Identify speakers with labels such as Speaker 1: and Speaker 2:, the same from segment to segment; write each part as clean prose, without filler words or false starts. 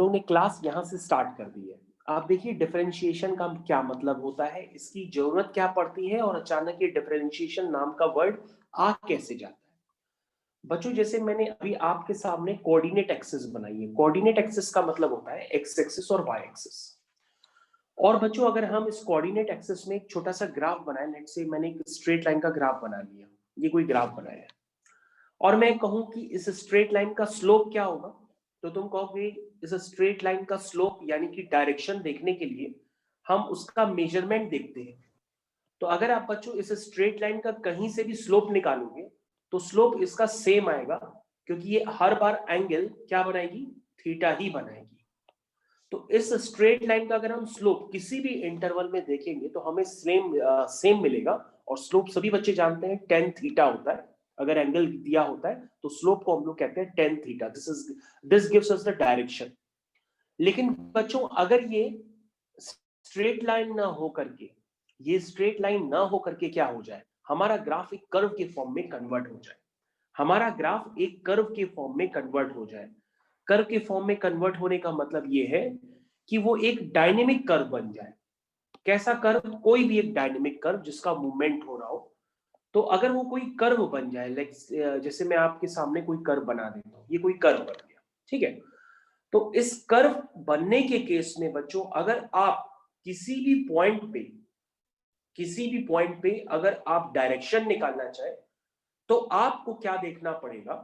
Speaker 1: लोगों ने क्लास यहाँ से स्टार्ट कर दी है। आप देखिए डिफरेंशिएशन का क्या मतलब होता है, इसकी जरूरत क्या पड़ती है और अचानक ये डिफरेंशिएशन नाम का वर्ड आ कैसे जाता है। बच्चों जैसे मैंने अभी आपके सामने कोऑर्डिनेट एक्सिस बनाई है। कोऑर्डिनेट एक्सिस का मतलब होता है एक्स एक्सिस और वाई एक्सिस। और बच्चों अगर हम इस कोऑर्डिनेट एक्सिस में एक छोटा सा ग्राफ बनाए, लेट्स से मैंने एक स्ट्रेट लाइन का ग्राफ बना लिया, ये कोई ग्राफ बनाया है, और मैं कहूं कि इस स्ट्रेट लाइन का स्लोप क्या होगा, तो तुम कहोगे इस स्ट्रेट लाइन का स्लोप यानी कि डायरेक्शन देखने के लिए हम उसका मेजरमेंट देखते हैं। तो अगर आप बच्चों इस स्ट्रेट लाइन का कहीं से भी स्लोप निकालोगे तो स्लोप इसका सेम आएगा, क्योंकि ये हर बार एंगल क्या बनाएगी, थीटा ही बनाएगी। तो इस स्ट्रेट लाइन का अगर हम स्लोप किसी भी इंटरवल में देखेंगे तो हमें सेम मिलेगा, और स्लोप सभी बच्चे जानते हैं टेन थीटा होता है। अगर एंगल दिया होता है तो स्लोप को हम लोग कहते हैं tan theta. This gives us the direction. लेकिन बच्चों अगर ये स्ट्रेट लाइन ना हो करके, ये स्ट्रेट लाइन ना हो करके क्या हो जाए, हमारा ग्राफ एक कर्व के फॉर्म में कन्वर्ट हो जाए, हमारा ग्राफ एक कर्व के फॉर्म में कन्वर्ट हो जाए। कर्व के फॉर्म में कन्वर्ट होने का मतलब ये है कि वो एक डायनेमिक कर्व बन जाए। कैसा कर्व, कोई भी एक डायनेमिक कर्व जिसका मूवमेंट हो रहा हो। तो अगर वो कोई कर्व बन जाए, लाइक जैसे मैं आपके सामने कोई कर्व बना देता हूं, ये कोई कर्व बन गया, ठीक है। तो इस कर्व बनने के केस में बच्चों अगर आप किसी भी पॉइंट पे, किसी भी पॉइंट पे अगर आप डायरेक्शन निकालना चाहे तो आपको क्या देखना पड़ेगा,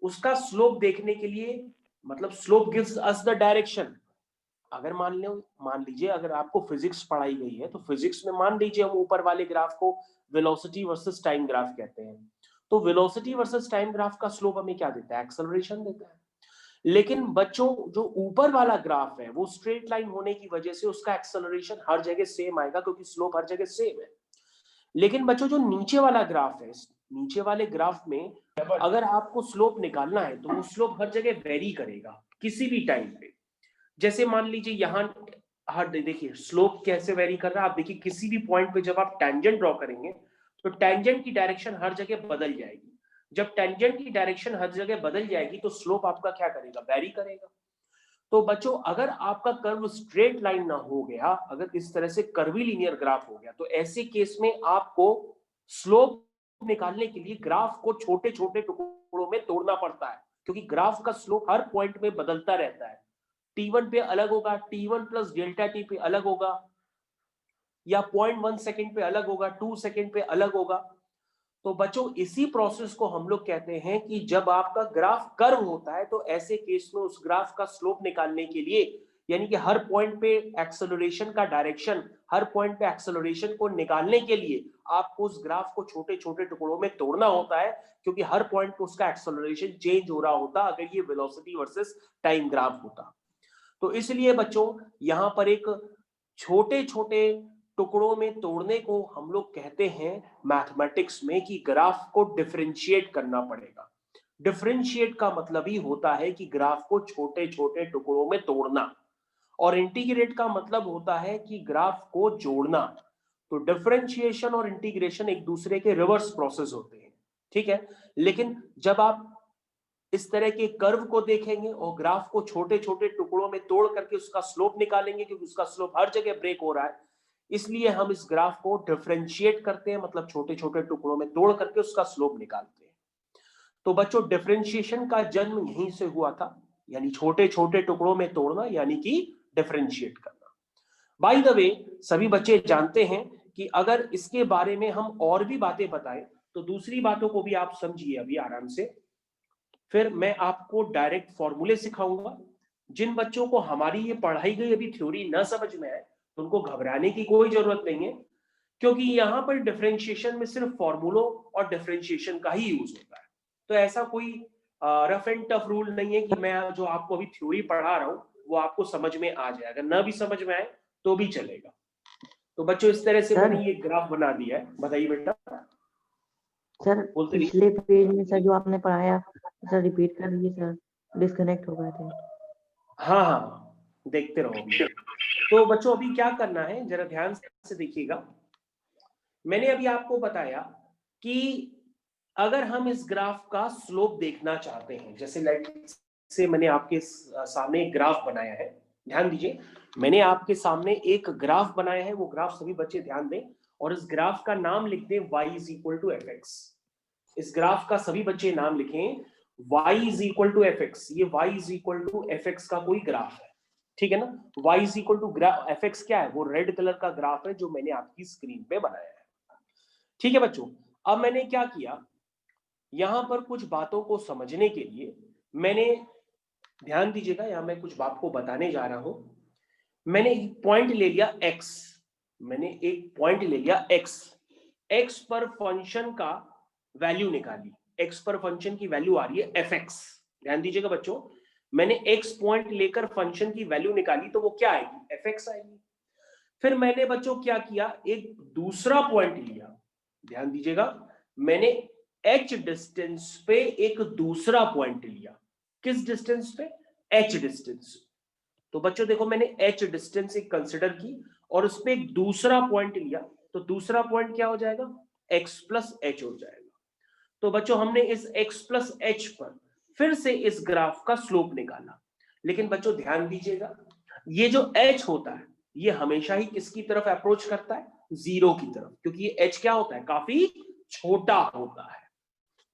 Speaker 1: उसका स्लोप देखने के लिए, मतलब slope gives us the direction. अगर मान लीजिए अगर आपको फिजिक्स पढ़ाई गई है तो फिजिक्स में मान लीजिए हम ऊपर वाले ग्राफ को वेलोसिटी वर्सेस टाइम ग्राफ कहते हैं। तो वेलोसिटी वर्सेस टाइम ग्राफ का स्लोप हमें क्या देता है, एक्सेलरेशन देता है। लेकिन बच्चों जो ऊपर वाला ग्राफ है वो स्ट्रेट लाइन होने की वजह से उसका एक्सेलरेशन हर जगह सेम आएगा, क्योंकि स्लोप हर जगह सेम है। लेकिन बच्चों जो नीचे वाला ग्राफ है, नीचे वाले ग्राफ में अगर आपको स्लोप निकालना है तो वो स्लोप हर जगह वेरी करेगा किसी भी टाइम पे। जैसे मान लीजिए यहां हर देखिए स्लोप कैसे वेरी कर रहा है, आप देखिए किसी भी पॉइंट पे जब आप टेंजेंट ड्रॉ करेंगे तो टेंजेंट की डायरेक्शन हर जगह बदल जाएगी। जब टेंजेंट की डायरेक्शन हर जगह बदल जाएगी तो स्लोप आपका क्या करेगा, वेरी करेगा। तो बच्चों अगर आपका कर्व स्ट्रेट लाइन ना हो गया, अगर इस तरह से कर्वी लीनियर ग्राफ हो गया, तो ऐसे केस में आपको स्लोप निकालने के लिए ग्राफ को छोटे छोटे टुकड़ों में तोड़ना पड़ता है, क्योंकि ग्राफ का स्लोप हर पॉइंट में बदलता रहता है। T1 पे अलग होगा, T1 प्लस डेल्टा टी पे अलग होगा, या 0.1 सेकेंड पे अलग होगा, 2 सेकेंड पे अलग होगा। तो बच्चों इसी प्रोसेस को हम लोग कहते हैं कि जब आपका ग्राफ कर्व होता है तो ऐसे केस में उस ग्राफ का स्लोप निकालने के लिए, यानी कि हर पॉइंट पे एक्सेलरेशन का डायरेक्शन, हर पॉइंट पे एक्सेलरेशन को निकालने के लिए आपको उस ग्राफ को छोटे छोटे टुकड़ों में तोड़ना होता है, क्योंकि हर पॉइंट पे उसका एक्सेलरेशन चेंज हो रहा होता अगर ये वेलोसिटी वर्सेस टाइम ग्राफ होता। तो इसलिए बच्चों यहां पर एक छोटे छोटे टुकड़ों में तोड़ने को हम लोग कहते हैं मैथमेटिक्स में कि ग्राफ को डिफरेंशिएट करना पड़ेगा। डिफरेंशिएट का मतलब ही होता है कि ग्राफ को छोटे छोटे टुकड़ों में तोड़ना, और इंटीग्रेट का मतलब होता है कि ग्राफ को जोड़ना। तो डिफरेंशिएशन और इंटीग्रेशन एक दूसरे के रिवर्स प्रोसेस होते हैं, ठीक है। लेकिन जब आप इस तरह के कर्व को देखेंगे और ग्राफ को छोटे छोटे टुकड़ों में तोड़ करके उसका स्लोप निकालेंगे, क्योंकि उसका स्लोप हर जगह ब्रेक हो रहा है, इसलिए हम इस ग्राफ को डिफरेंशिएट करते हैं, मतलब छोटे छोटे टुकड़ों में तोड़ करके उसका स्लोप निकालते हैं। तो बच्चों डिफरेंशिएशन का जन्म यहीं से हुआ था, यानी छोटे छोटे टुकड़ों में तोड़ना, यानी कि डिफरेंशिएट करना। बाय द वे सभी बच्चे जानते हैं कि अगर इसके बारे में हम और भी बातें बताएं तो दूसरी बातों को भी आप समझिए अभी आराम से। फिर मैं आपको डायरेक्ट फॉर्मूले सिखाऊंगा। जिन बच्चों को हमारी ये पढ़ाई गई अभी थ्योरी न समझ में आए तो उनको घबराने की कोई जरूरत नहीं है, क्योंकि यहां पर डिफरेंशिएशन में सिर्फ फॉर्मूलों और डिफरेंशिएशन का ही यूज होता है। तो ऐसा कोई रफ एंड टफ रूल नहीं है कि मैं जो आपको अभी थ्योरी पढ़ा रहा हूं वो आपको समझ में आ जाए, अगर न भी समझ में आए तो भी चलेगा। तो बच्चों इस तरह से
Speaker 2: सर,
Speaker 1: मैंने ये ग्राफ बना दिया है, बताइए बेटा।
Speaker 2: सर
Speaker 1: बोलते
Speaker 2: पिछले पेज में सर जो आपने पढ़ाया सर रिपीट कर दीजिए सर, डिस्कनेक्ट हो गए थे।
Speaker 1: हाँ हाँ देखते रहो अभी। तो बच्चों अभी क्या करना है जरा ध्यान से देखिएगा। मैंने अभी आपको बताया कि अगर हम इस ग्राफ का स्लोप देखना चाहते हैं, जैसे लेट्स से मैंने आपके सामने एक ग्राफ बनाया है, ध्यान दीजिए, मैंने आपके सामने एक ग्राफ बनाया है, वो ग्राफ सभी बच्चे ध्यान दें और इस ग्राफ का नाम लिख दें y is equal to f x. इस ग्राफ का सभी बच्चे नाम लिखें y is equal to f x. ये y is equal to f x का कोई ग्राफ है, ठीक है ना। y is equal to f x क्या है, वो रेड कलर का ग्राफ है जो मैंने आपकी स्क्रीन पे बनाया है, ठीक है बच्चों। अब मैंने क्या किया, यहां पर कुछ बातों को समझने के लिए मैंने, ध्यान दीजिएगा, यहां मैं कुछ बात को बताने जा रहा हूं। मैंने एक पॉइंट ले लिया x, मैंने एक पॉइंट ले लिया x पर फंक्शन का वैल्यू निकाली, x पर फंक्शन की वैल्यू आ रही है fx। ध्यान दीजिएगा बच्चों, मैंने x पॉइंट लेकर फंक्शन की वैल्यू निकाली तो वो क्या आएगी, fx आएगी। फिर मैंने बच्चों क्या किया, एक दूसरा पॉइंट लिया, ध्यान दीजिएगा, मैंने h डिस्टेंस पे एक दूसरा पॉइंट लिया। किस डिस्टेंस पे, h डिस्टेंस। तो बच्चों देखो, मैंने h डिस्टेंस एक कंसिडर की और उस पे एक दूसरा पॉइंट लिया, तो दूसरा पॉइंट क्या हो जाएगा, x प्लस h हो जाएगा। तो बच्चों हमने इस x प्लस h पर फिर से इस ग्राफ का स्लोप निकाला। लेकिन बच्चों ध्यान दीजिएगा, ये जो h होता है ये हमेशा ही किसकी तरफ अप्रोच करता है, जीरो की तरफ, क्योंकि ये h क्या होता है, काफी छोटा होता है।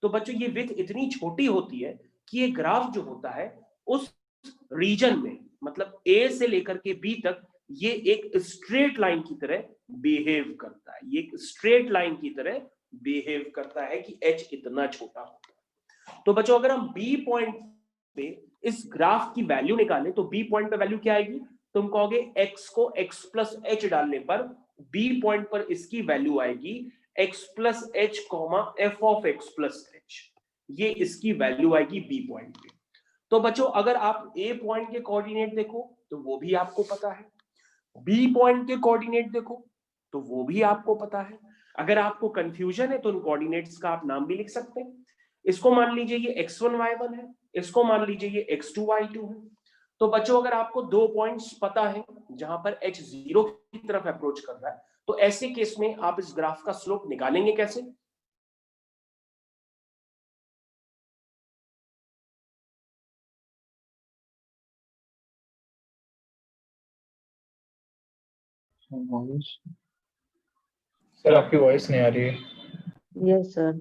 Speaker 1: तो बच्चों ये विड्थ इतनी छोटी होती है कि ये ग्राफ जो होता है उस रीजन में, मतलब a से लेकर के b तक, ये एक स्ट्रेट लाइन की तरह बिहेव करता है, ये एक स्ट्रेट लाइन की तरह बिहेव करता है कि h इतना छोटा होता है। तो बच्चों अगर हम b पॉइंट पे इस ग्राफ की वैल्यू निकालें तो b पॉइंट पे वैल्यू क्या आएगी, तुम कहोगे x को x प्लस h डालने पर b पॉइंट पर इसकी वैल्यू आएगी x plus h comma F of x plus h, ये इसकी वैल्यू आएगी b पॉइंट पे। तो बच्चों अगर आप a पॉइंट के कोऑर्डिनेट देखो तो वो भी आपको पता है, b पॉइंट के कोऑर्डिनेट देखो तो वो भी आपको पता है। अगर आपको कंफ्यूजन है तो उन कोऑर्डिनेट्स का आप नाम भी लिख सकते हैं। इसको मान लीजिए ये x1 y1 है, इसको मान लीजिए ये x2 y2 है। तो बच्चों अगर आपको दो पॉइंट्स पता है जहां पर h 0 की तरफ अप्रोच कर रहा है, तो ऐसे केस में आप इस ग्राफ का स्लोप निकालेंगे कैसे।
Speaker 3: सर आपकी वॉइस नहीं आ रही है।
Speaker 2: Yes sir.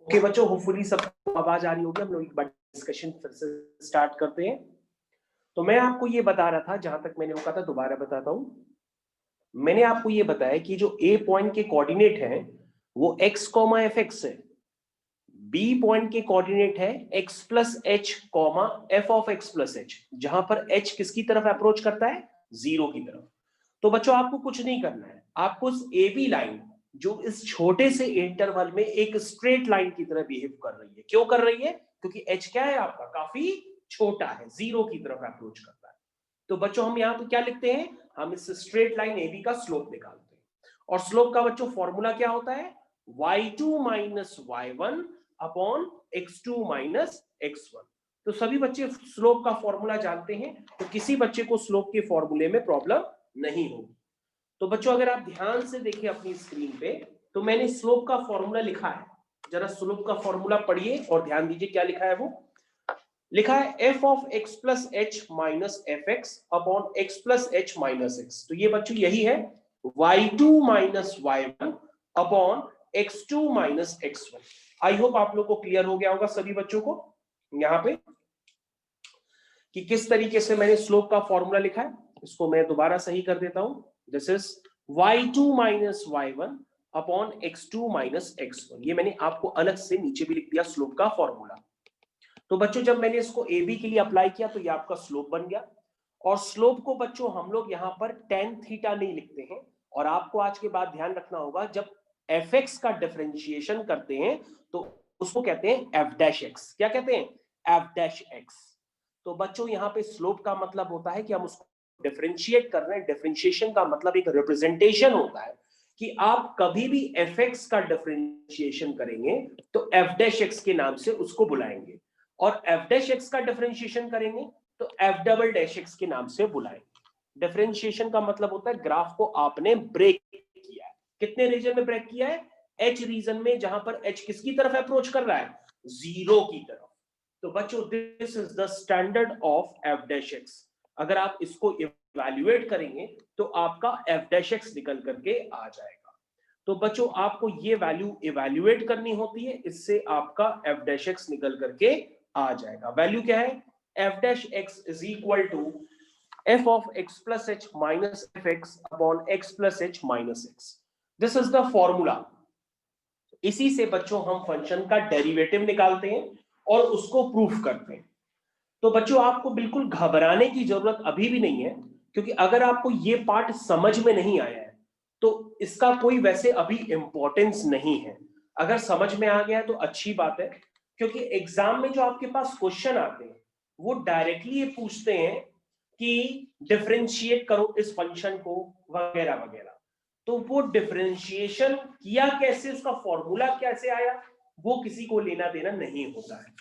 Speaker 1: ओके बच्चों, होपफुली सबको आवाज आ रही होगी। हम लोग एक बार डिस्कशन फिर से स्टार्ट करते हैं। तो मैं आपको ये बता रहा था, जहां तक मैंने वो कहा था दोबारा बताता हूं। मैंने आपको ये बताया कि जो ए पॉइंट के कोऑर्डिनेट हैं वो x, fx है। बी पॉइंट के कोऑर्डिनेट है x plus H comma F of x plus H, जहां पर h किसकी तरफ अप्रोच करता है? 0 की तरफ। तो बच्चों आपको कुछ नहीं करना है, आपको इस ए बी लाइन जो इस छोटे से इंटरवल में एक स्ट्रेट लाइन की तरह बिहेव कर रही है। क्यों कर रही है? क्योंकि h क्या है आपका? काफी छोटा है, 0 की तरफ अप्रोच करता है। तो बच्चों हम यहाँ पे क्या लिखते हैं? हम इस स्ट्रेट लाइन AB का स्लोप निकालते हैं, और स्लोप का बच्चों फॉर्मूला क्या होता है? y2 minus y1 upon x2 minus x1। तो सभी बच्चे स्लोप का फॉर्मूला जानते हैं, तो किसी बच्चे को स्लोप के फॉर्मूले में प्रॉब्लम नहीं होगी। तो बच्चों अगर आप ध्यान से देखिए अपनी स्क्रीन पे, तो मैंने स्लोप का फॉर्मूला लिखा है। जरा स्लोप का फॉर्मूला पढ़िए और ध्यान दीजिए क्या लिखा है। वो लिखा है f of x plus h minus f x upon x plus h minus x. तो ये बच्चों यही है y2 minus y1 upon x2 minus x1। I hope आप लोग को क्लियर हो गया होगा सभी बच्चों को यहाँ पे कि किस तरीके से मैंने स्लोप का फॉर्मूला लिखा है। इसको मैं दोबारा सही कर देता हूं। This is y2 minus y1 upon x2 minus x1। ये मैंने आपको अलग से नीचे भी लिख दिया स्लोप का फॉर्मूला। तो बच्चों जब मैंने इसको ए बी के लिए अप्लाई किया तो ये आपका स्लोप बन गया। और स्लोप को बच्चों हम लोग यहाँ पर tan थीटा नहीं लिखते हैं, और आपको आज के बाद ध्यान रखना होगा जब एफ एक्स का डिफरेंशिएशन करते हैं तो उसको कहते हैं एफ डैश एक्स। क्या कहते हैं? F dash x. तो बच्चों यहाँ पे स्लोप का मतलब होता है कि हम उसको डिफरेंशिएट कर रहे हैं। डिफरेंशिएशन का मतलब एक रिप्रेजेंटेशन होता है कि आप कभी भी एफ एक्स का डिफरेंशिएशन करेंगे तो एफ डैश एक्स के नाम से उसको बुलाएंगे, और एफ डैश एक्स का डिफरेंशिएशन करेंगे तो एफ डबल डैश एक्स के नाम से बुलाएंगे। डिफरेंशिएशन का मतलब होता है ग्राफ को आपने ब्रेक किया है। कितने रीजन में ब्रेक किया है? एच रीजन में, जहां पर एच किसकी तरफ अप्रोच कर रहा है? 0 की तरफ। तो बच्चों this is the standard of F dash x. अगर आप इसको इवैल्यूएट करेंगे तो आपका एफ डैश एक्स निकल करके आ जाएगा। तो बच्चों आपको ये वैल्यू इवैल्यूएट करनी होती है, इससे आपका एफ डैश एक्स निकल करके आ जाएगा। वैल्यू क्या है? F dash x is equal to f of x plus h minus f x upon x plus h minus x. This is the formula. इसी से बच्चों हम फंक्शन का डेरिवेटिव निकालते हैं और उसको प्रूफ करते हैं। तो बच्चों आपको बिल्कुल घबराने की जरूरत अभी भी नहीं है, क्योंकि अगर आपको ये पार्ट समझ में नहीं आया है तो इसका कोई वैसे अभी इंपॉर्टेंस नहीं है। अगर समझ में आ गया है तो अच्छी बात है, क्योंकि एग्जाम में जो आपके पास क्वेश्चन आते हैं वो डायरेक्टली ये पूछते हैं कि डिफरेंशिएट करो इस फंक्शन को वगैरह वगैरह। तो वो डिफरेंशिएशन किया कैसे, उसका फॉर्मूला कैसे आया, वो किसी को लेना देना नहीं होता है।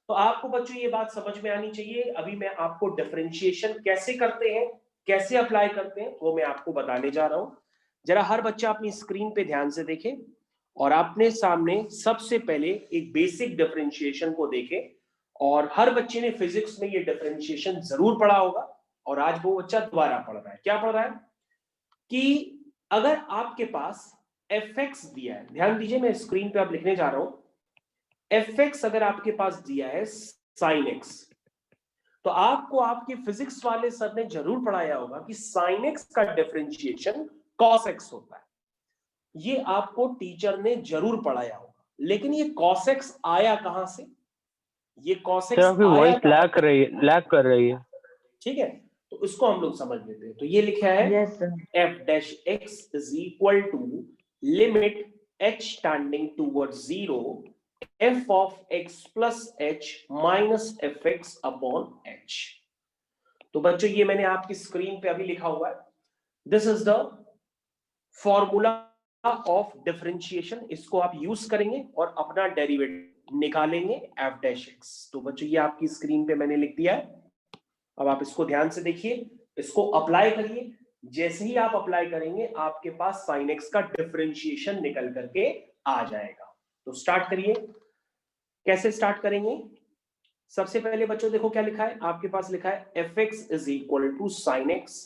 Speaker 1: तो आपको बच्चों ये बात समझ में आनी चाहिए। अभी मैं आपको डिफरेंशिएशन कैसे करते हैं, कैसे अप्लाई करते हैं, वो मैं आपको बताने जा रहा हूं। जरा हर बच्चा अपनी स्क्रीन पे ध्यान से देखे और अपने सामने सबसे पहले एक बेसिक डिफरेंशिएशन को देखे। और हर बच्चे ने फिजिक्स में ये डिफरेंशिएशन जरूर पढ़ा होगा, और आज वो बच्चा दोबारा पढ़ रहा है। क्या पढ़ रहा है? कि अगर आपके पास एफ एक्स दिया है, ध्यान दीजिए मैं स्क्रीन पे अब लिखने जा रहा हूं, एफ एक्स अगर आपके पास दिया है साइन एक्स, तो आपको आपके फिजिक्स वाले सर ने जरूर पढ़ाया होगा कि साइन एक्स का डिफरेंशिएशन कॉस एक्स होता है। ये आपको टीचर ने जरूर पढ़ाया होगा, लेकिन ये कॉस एक्स आया कहां से? ये कॉस एक्स
Speaker 3: आपकी
Speaker 1: आया
Speaker 3: वॉइस
Speaker 1: कहां?
Speaker 3: लैग कर रही है।
Speaker 1: ठीक है, तो इसको हम लोग समझ लेते हैं। तो ये लिखा है
Speaker 2: yes sir.
Speaker 1: F dash x is equal to limit h tending towards 0 f of x plus h minus f x upon h. तो बच्चों ये मैंने आपकी स्क्रीन पे अभी लिखा हुआ है। This is the formula of differentiation. इसको आप यूज करेंगे और अपना डेरिवेटिव निकालेंगे एफ डैश एक्स। तो बच्चों ये आपकी स्क्रीन पे मैंने लिख दिया है। अब आप इसको ध्यान से देखिए, इसको अप्लाई करिए। जैसे ही आप अप्लाई करेंगे आपके पास साइन एक्स का डिफरेंशिएशन निकल करके आ जाएगा। तो स्टार्ट करिए। कैसे स्टार्ट करेंगे? सबसे पहले बच्चों देखो क्या लिखा है आपके पास, लिखा है f x is equal to sine x.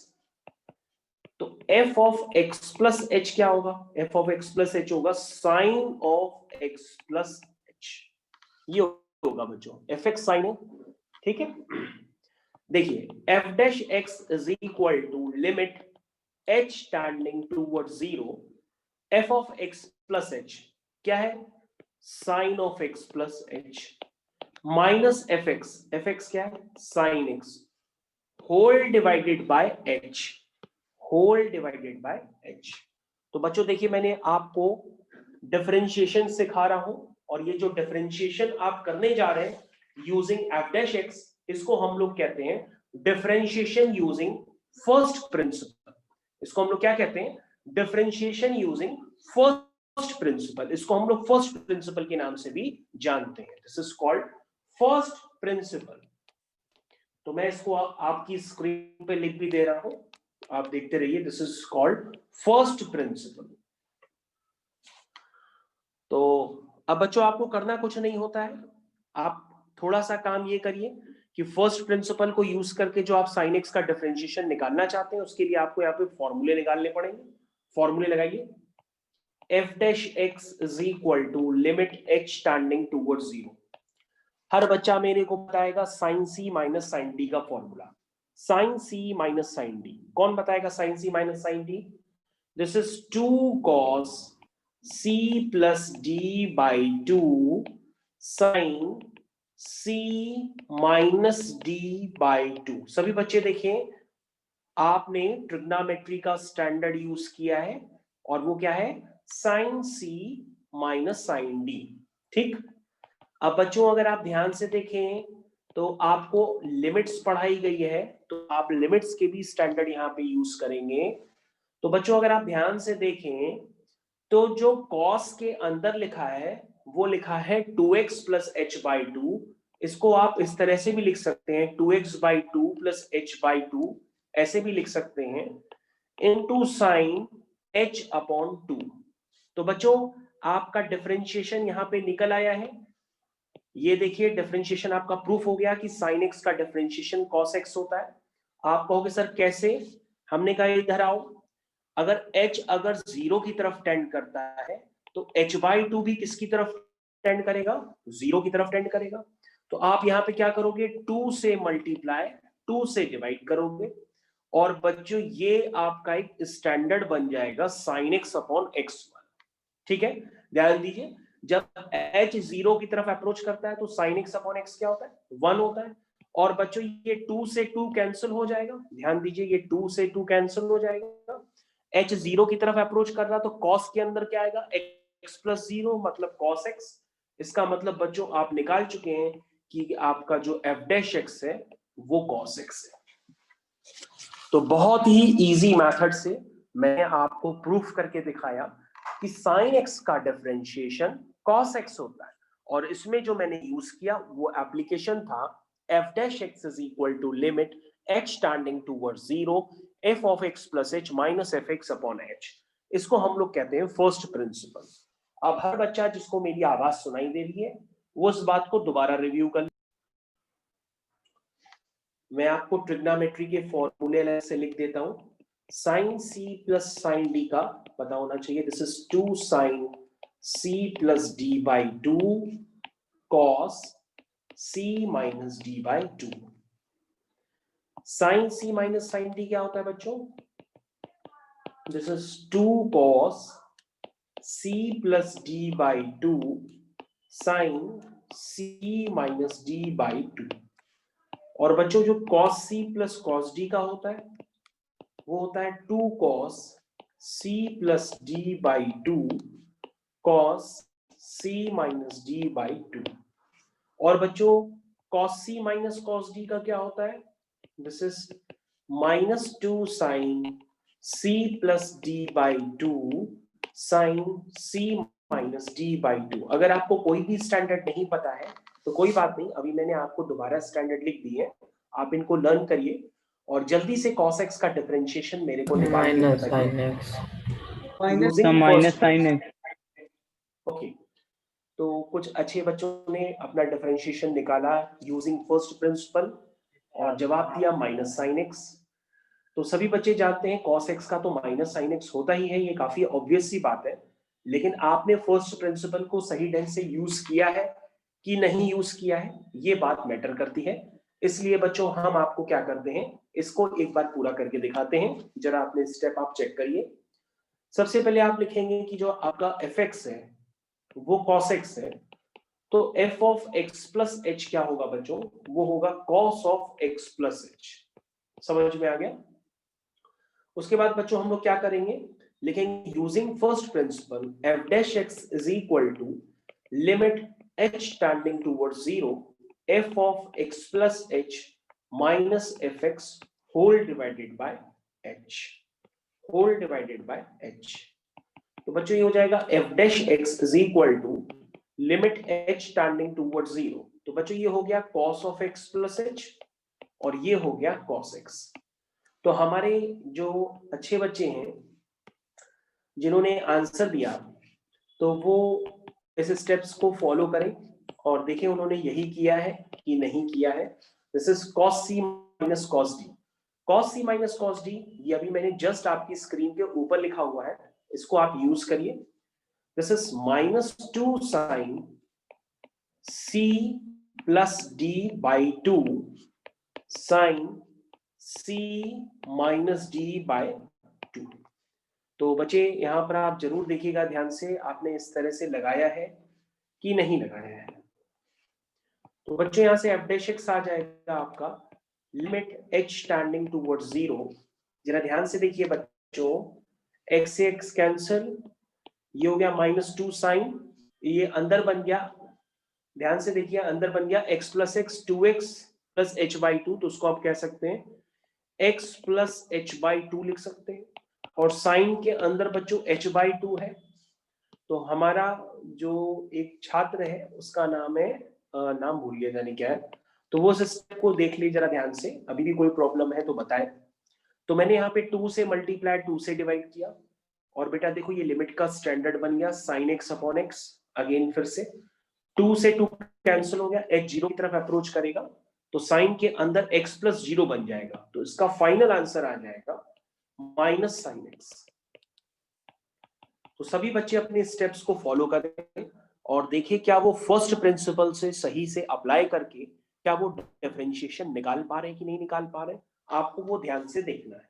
Speaker 1: तो f of x plus h क्या होगा? F of x plus h होगा sine of x plus h. ये होगा बच्चों एफ एक्स साइन है। ठीक है, देखिए f dash x is equal to limit h tending toward 0 f of x plus h क्या है, sine of x plus h minus f x क्या है, sine x whole divided by h, whole divided by h। तो बच्चों देखिए मैंने आपको differentiation सिखा रहा हूं, और ये जो डिफरेंशिएशन आप करने जा रहे हैं यूजिंग एफ डैश एक्स, इसको हम लोग कहते हैं डिफरेंशिएशन यूजिंग फर्स्ट प्रिंसिपल। इसको हम लोग क्या कहते हैं, डिफरेंशिएशन यूजिंग फर्स्ट प्रिंसिपल। इसको हम लोग फर्स्ट प्रिंसिपल के नाम से भी जानते हैं। This is called first principle. तो मैं इसको आपकी स्क्रीन पे लिख भी दे रहा हूं, आप देखते रहिए। This is called first principle. तो अब बच्चों आपको करना कुछ नहीं होता है, आप थोड़ा सा काम ये करिए कि फर्स्ट प्रिंसिपल को यूज करके जो आप साइन एक्स का डिफरेंशिएशन निकालना चाहते हैं उसके लिए आपको यहाँ पे फॉर्मूले निकालने पड़ेंगे। फॉर्मूले लगाइए, f dash x is equal to limit h tending towards 0। हर बच्चा मेरे को बताएगा sine c minus sine d का formula. Sine c minus sine d, कौन बताएगा sine c minus sine d? This is 2 cos c plus d by 2 sine c minus d by 2। सभी बच्चे देखें, आपने ट्रिग्नोमेट्री का स्टैंडर्ड यूज किया है, और वो क्या है, sine c minus sine d. ठीक, अब बच्चों अगर आप ध्यान से देखें तो आपको लिमिट्स पढ़ाई गई है, तो आप लिमिट्स के भी स्टैंडर्ड यहाँ पे यूज करेंगे। तो बच्चों अगर आप ध्यान से देखें तो जो cos के अंदर लिखा है वो लिखा है 2x प्लस एच बाई 2। इसको आप इस तरह से भी लिख सकते हैं 2x by 2 plus H by 2, ऐसे भी लिख सकते हैं, इनटू साइन h अपॉन 2। तो बच्चों आपका डिफरेंशिएशन यहाँ पे निकल आया है। ये देखिए डिफरेंशिएशन आपका प्रूफ हो गया कि साइन एक्स का डिफरेंशिएशन कॉस एक्स होता है। आप कहोगे सर कैसे? हमने कहा इधर आओ, अगर h अगर 0 की तरफ टेंड करता है तो h बाई 2 भी किसकी तरफ टेंड करेगा? 0 की तरफ टेंड करेगा। तो आप यहाँ पे क्या करोगे, 2 से मल्टीप्लाई 2 से डिवाइड करोगे, और बच्चों ये आपका एक स्टैंडर्ड बन जाएगा साइन एक्स अपॉन एक्स। ठीक है, ध्यान दीजिए, जब h 0 की तरफ अप्रोच करता है तो साइन एक्स अपॉन एक्स क्या होता है, 1 होता है। और बच्चों ये 2 से 2 कैंसिल हो जाएगा, ध्यान दीजिए ये 2 से 2 कैंसिल हो जाएगा। h 0 की तरफ अप्रोच कर रहा तो cos के अंदर क्या आएगा, x प्लस 0 मतलब cos x। इसका मतलब बच्चों आप निकाल चुके हैं कि आपका जो f डैश x है वो cos x है। तो बहुत ही इजी मेथड से मैंने आपको प्रूफ करके दिखाया कि साइन एक्स का डिफरेंशिएशन cos x होता है, और इसमें जो मैंने यूज किया वो एप्लीकेशन था f dash x is equal to limit h tending towards 0 f of x plus h minus f x upon h। इसको हम लोग कहते हैं फर्स्ट प्रिंसिपल। अब हर बच्चा जिसको मेरी आवाज सुनाई दे रही है वो इस बात को दोबारा रिव्यू कर। मैं आपको ट्रिग्नोमेट्री के फॉर्मूले से लिख देता हूं। Sine c plus sine d का पता होना चाहिए। This is 2 sine c plus d by 2 cos c minus d by 2। Sine c minus sine d क्या होता है बच्चों? This is 2 cos c plus d by 2 sine c minus d by 2। और बच्चों जो cos c प्लस cos d का होता है वो होता है 2 cos c plus d by 2 cos c minus d by 2। और बच्चों cos c minus cos d का क्या होता है? This is minus 2 sine c plus d by 2 sine c minus d by 2। अगर आपको कोई भी स्टैंडर्ड नहीं पता है तो कोई बात नहीं, अभी मैंने आपको दोबारा स्टैंडर्ड लिख दिए, आप इनको लर्न करिए और जल्दी से cos x का डिफरेंशिएशन मेरे को निकाल के
Speaker 3: माइनस
Speaker 1: बताइए
Speaker 3: sine x,
Speaker 1: using
Speaker 3: minus
Speaker 1: first
Speaker 3: sine x.
Speaker 1: Okay. तो कुछ अच्छे बच्चों ने अपना डिफरेंशिएशन निकाला यूजिंग फर्स्ट प्रिंसिपल और जवाब दिया माइनस साइन एक्स। तो सभी बच्चे जानते हैं cos x का तो माइनस साइन एक्स होता ही है, ये काफी ऑब्वियस सी बात है। लेकिन आपने फर्स्ट प्रिंसिपल को सही ढंग से यूज किया है कि नहीं यूज किया है, ये बात मैटर करती है। इसलिए बच्चों हम आपको क्या करते हैं, इसको एक बार पूरा करके दिखाते हैं। जरा अपने स्टेप आप चेक करिए। सबसे पहले आप लिखेंगे कि जो आपका fx है वो cos x है, तो f of x plus h क्या होगा बच्चों, वो होगा cos of x plus h। समझ में आ गया? उसके बाद बच्चों हम लोग क्या करेंगे, लिखेंगे using first principle f dash x is equal to limit h tending towards 0 f of x plus h minus fx whole divided by h, whole divided by h। तो बच्चों ये हो जाएगा f dash x is equal to limit h tending towards 0। तो बच्चों ये हो गया cos of x plus h और ये हो गया cos x। तो हमारे जो अच्छे बच्चे हैं जिन्होंने आंसर दिया, तो वो इस स्टेप्स को फॉलो करें और देखें उन्होंने यही किया है कि नहीं किया है। This is cos c minus cos d। cos c minus cos d ये अभी मैंने जस्ट आपकी स्क्रीन के ऊपर लिखा हुआ है, इसको आप यूज करिए। This is minus 2 sine c plus d by 2 sine c minus d by 2। तो बच्चे यहां पर आप जरूर देखिएगा ध्यान से, आपने इस तरह से लगाया है कि नहीं लगाया है। तो बच्चों यहां से f डैश x आ जाएगा आपका लिमिट h टेंडिंग टुवर्ड्स 0। जरा ध्यान से देखिए बच्चों, x से x कैंसिल, ये हो गया माइनस 2 साइन, ये अंदर बन गया, ध्यान से देखिए अंदर बन गया x plus x 2x plus h by 2। तो उसको आप कह सकते हैं x प्लस h बाई 2 लिख सकते हैं। और साइन के अंदर बच्चों h बाई 2 है। तो हमारा जो एक छात्र है उसका नाम है, नाम भूल गया जाने क्या है, तो वो सिस्टम को देख लीजिए जरा ध्यान से, अभी भी कोई प्रॉब्लम है तो बताए। तो मैंने यहाँ पे 2 से मल्टीप्लाई 2 से डिवाइड किया और बेटा देखो ये लिमिट का स्टैंडर्ड बन गया sin x upon x। Again फिर से 2 से 2 कैंसिल हो गया, h 0 की तरफ अप्रोच करेगा तो साइन के अंदर x प्लस 0 बन जाएगा। तो इसका फाइनल आंसर आ जाएगा माइनस साइन x। तो सभी बच्चे अपने स्टेप्स को फॉलो करें और देखिए क्या वो फर्स्ट प्रिंसिपल से सही से अप्लाई करके क्या वो डिफरेंशिएशन निकाल पा रहे हैं कि नहीं निकाल पा रहे हैं, आपको वो ध्यान से देखना है।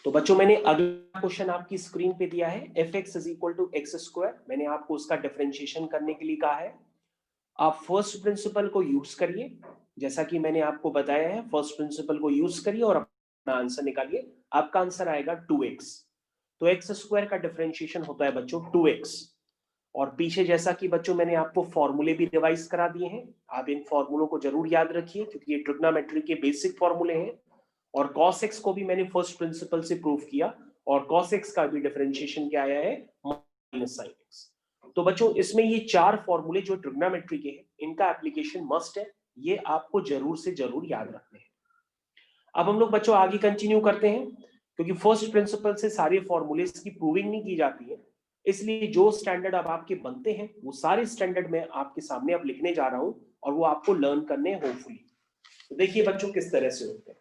Speaker 1: तो बच्चों मैंने अगला क्वेश्चन आपकी स्क्रीन पे दिया है, fx is equal to x square. मैंने आपको उसका डिफरेंशिएशन करने के लिए कहा है। आप फर्स्ट प्रिंसिपल को यूज करिए, जैसा कि मैंने आपको बताया है, फर्स्ट प्रिंसिपल को यूज करिए और अपना आंसर निकालिए। आपका आंसर आएगा 2x। तो एक्स स्क्वायर का डिफरेंशिएशन होता है बच्चों 2x। और पीछे जैसा कि बच्चों मैंने आपको फॉर्मूले भी रिवाइज करा दिए हैं, आप इन फॉर्मूलों को जरूर याद रखिए क्योंकि ये ट्रिग्नोमेट्री के बेसिक फॉर्मूले हैं। और cos x को भी मैंने फर्स्ट प्रिंसिपल से प्रूव किया और cos x का भी डिफरेंशिएशन क्या आया है, माइनस sin x। तो बच्चों इसमें ये 4 फॉर्मूले जो ट्रिग्नोमेट्री के हैं इनका एप्लीकेशन मस्ट है, ये आपको जरूर से जरूर याद रखने हैं। अब हम लोग बच्चों आगे कंटिन्यू करते हैं, क्योंकि फर्स्ट प्रिंसिपल से सारे फॉर्मूले की प्रूविंग नहीं की जाती है, इसलिए जो स्टैंडर्ड अब आपके बनते हैं वो सारे स्टैंडर्ड मैं आपके सामने अब लिखने जा रहा हूं और वो आपको लर्न करने होपफुली। तो देखिए बच्चों किस तरह से होते हैं।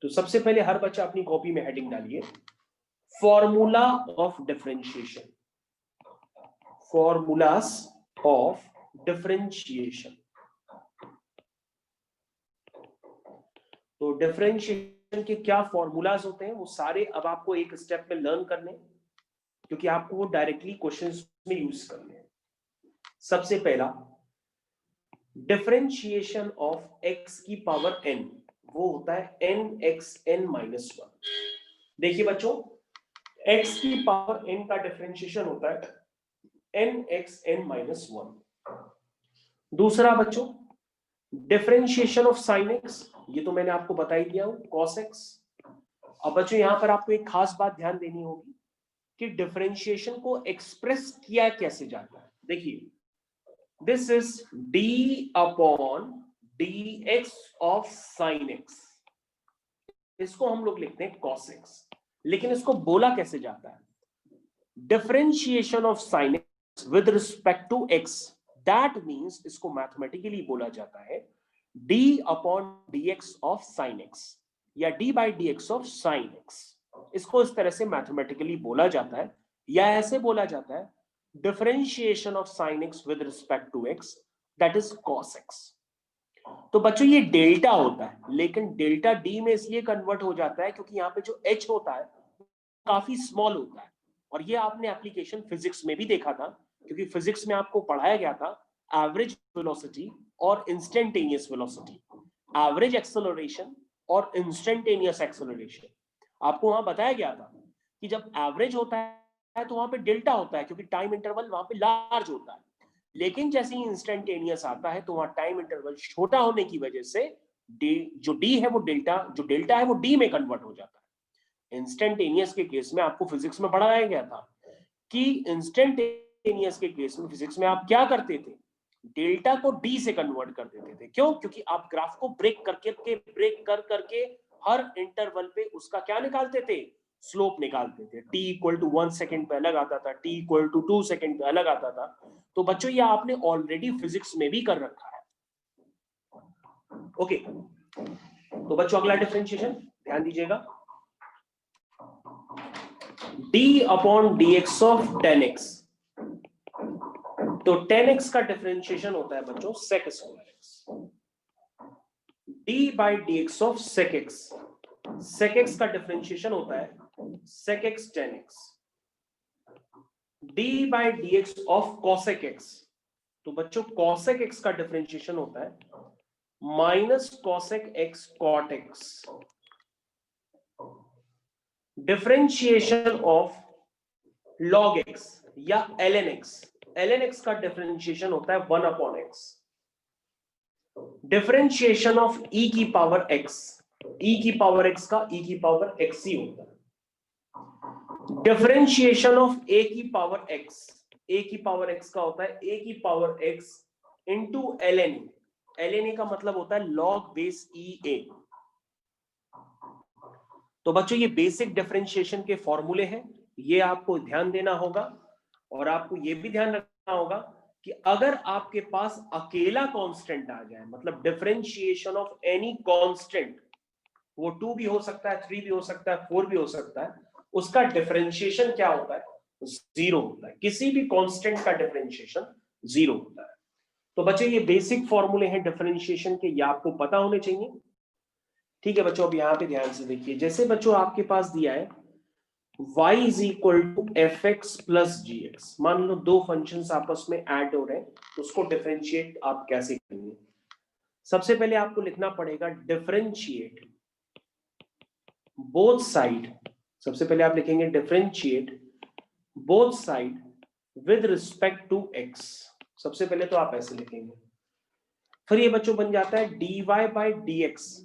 Speaker 1: तो सबसे पहले हर बच्चा अपनी कॉपी में हेडिंग डालिए, formula of differentiation, formulas of differentiation. तो डिफरेंशिएशन के क्या फॉर्मूलाज होते हैं वो सारे अब आपको एक स्टेप में लर्न करने, क्योंकि आपको वो डायरेक्टली क्वेश्चंस में यूज करने हैं। सबसे पहला डिफरेंशिएशन ऑफ x की पावर n, वो होता है nxn माइनस 1। देखिए बच्चों x की पावर n का डिफरेंशिएशन होता है nxn माइनस 1। दूसरा बच्चों डिफरेंशिएशन ऑफ sin x, ये तो मैंने आपको बता ही दिया हूं, cos x। अब बच्चों यहां पर आपको एक खास बात ध्यान देनी होगी कि डिफरेंशिएशन को एक्सप्रेस किया कैसे जाता है। देखिए this is d upon dx of sin x, इसको हम लोग लिखते हैं cos x, लेकिन इसको बोला कैसे जाता है, differentiation of sin x with respect to x, that means इसको मैथमेटिकली बोला जाता है d upon dx of sin x या d by dx of sin x। इसको इस तरह से मैथमेटिकली बोला जाता है, या ऐसे बोला जाता है differentiation of sin x with respect to x, that is cos x। तो बच्चों ये डेल्टा होता है, लेकिन डेल्टा डी में इसलिए कन्वर्ट हो जाता है क्योंकि यहाँ पे जो एच होता है काफी स्मॉल होता है। और ये आपने एप्लीकेशन फिजिक्स में भी देखा था, क्योंकि फिजिक्स में आपको पढ़ाया गया था एवरेज वेलोसिटी और इंस्टेंटेनियस वेलोसिटी, एवरेज एक्सेलरेशन और इंस्टेंटेनियस एक्सेलरेशन। आपको वहां बताया गया था कि जब एवरेज होता है तो वहां पे डेल्टा होता है, क्योंकि टाइम इंटरवल वहां पे लार्ज होता है। लेकिन जैसे ही इंस्टेंटेनियस आता है तो वहां टाइम इंटरवल छोटा होने की वजह से जो डी है वो डेल्टा है वो डी में कन्वर्ट हो जाता है। इंस्टेंटेनियस के केस में आपको फिजिक्स में पढ़ाया गया था कि इंस्टेंटेनियस के केस में फिजिक्स में आप क्या करते थे, डेल्टा को डी से कन्वर्ट कर देते थे। क्यों? क्योंकि आप ग्राफ को ब्रेक कर करके हर इंटरवल पे उसका क्या निकालते थे, स्लोप निकालते थे। t इक्वल टू 1 सेकेंड पे अलग आता था, t इक्वल टू 2 सेकेंड पे अलग आता था। तो बच्चों ये आपने ऑलरेडी फिजिक्स में भी कर रखा है। ओके, तो बच्चों अगला डिफरेंशिएशन ध्यान दीजिएगा, d upon dx of 10x। तो 10x का डिफरेंशिएशन होता है बच्चों sec square x। d by dx of sec x, sec x का डिफरेंशिएशन होता है sec x 10x। d by dx of cosec x, तो बच्चों cosec x का डिफरेंशिएशन होता है minus cosec x cot x। Differentiation of log x या ln x, ln x का डिफरेंशिएशन होता है 1 upon x। Differentiation of e की पावर x, e की पावर x का e की पावर x ही होता है। डिफरेंशिएशन ऑफ a की पावर x, a की पावर x का होता है a की power x into ln e। ln e का मतलब होता है log बेस e a। तो बच्चों ये बेसिक डिफरेंशिएशन के फॉर्मूले हैं, ये आपको ध्यान देना होगा। और आपको ये भी ध्यान रखना होगा कि अगर आपके पास अकेला कांस्टेंट आ जाए, मतलब डिफरेंशिएशन ऑफ एनी कांस्टेंट, वो 2 भी हो सकता है, 3 भी हो सकता है, 4 भी हो सकता है, उसका डिफरेंशिएशन क्या होता है, 0 होता है। किसी भी कांस्टेंट का डिफरेंशिएशन 0 होता है। तो बच्चों ये बेसिक फॉर्मूले हैं डिफरेंशिएशन के, ये आपको पता होने चाहिए। ठीक है बच्चों, अब यहाँ पे ध्यान से देखिए, जैसे बच्चों आपके पास दिया है y is equal to f x plus g x. मान लो दो फंक्शंस आपस में ऐड हो रहे हैं, तो उसको डिफरेंशिएट आप कैसे करेंगे? सबसे पहले आपको लिखना पड़ेगा डिफरेंशिएट बोथ साइड। सबसे पहले आप लिखेंगे differentiate both side with respect to x। सबसे पहले तो आप ऐसे लिखेंगे, फिर ये बच्चों बन जाता है dy बाई dx,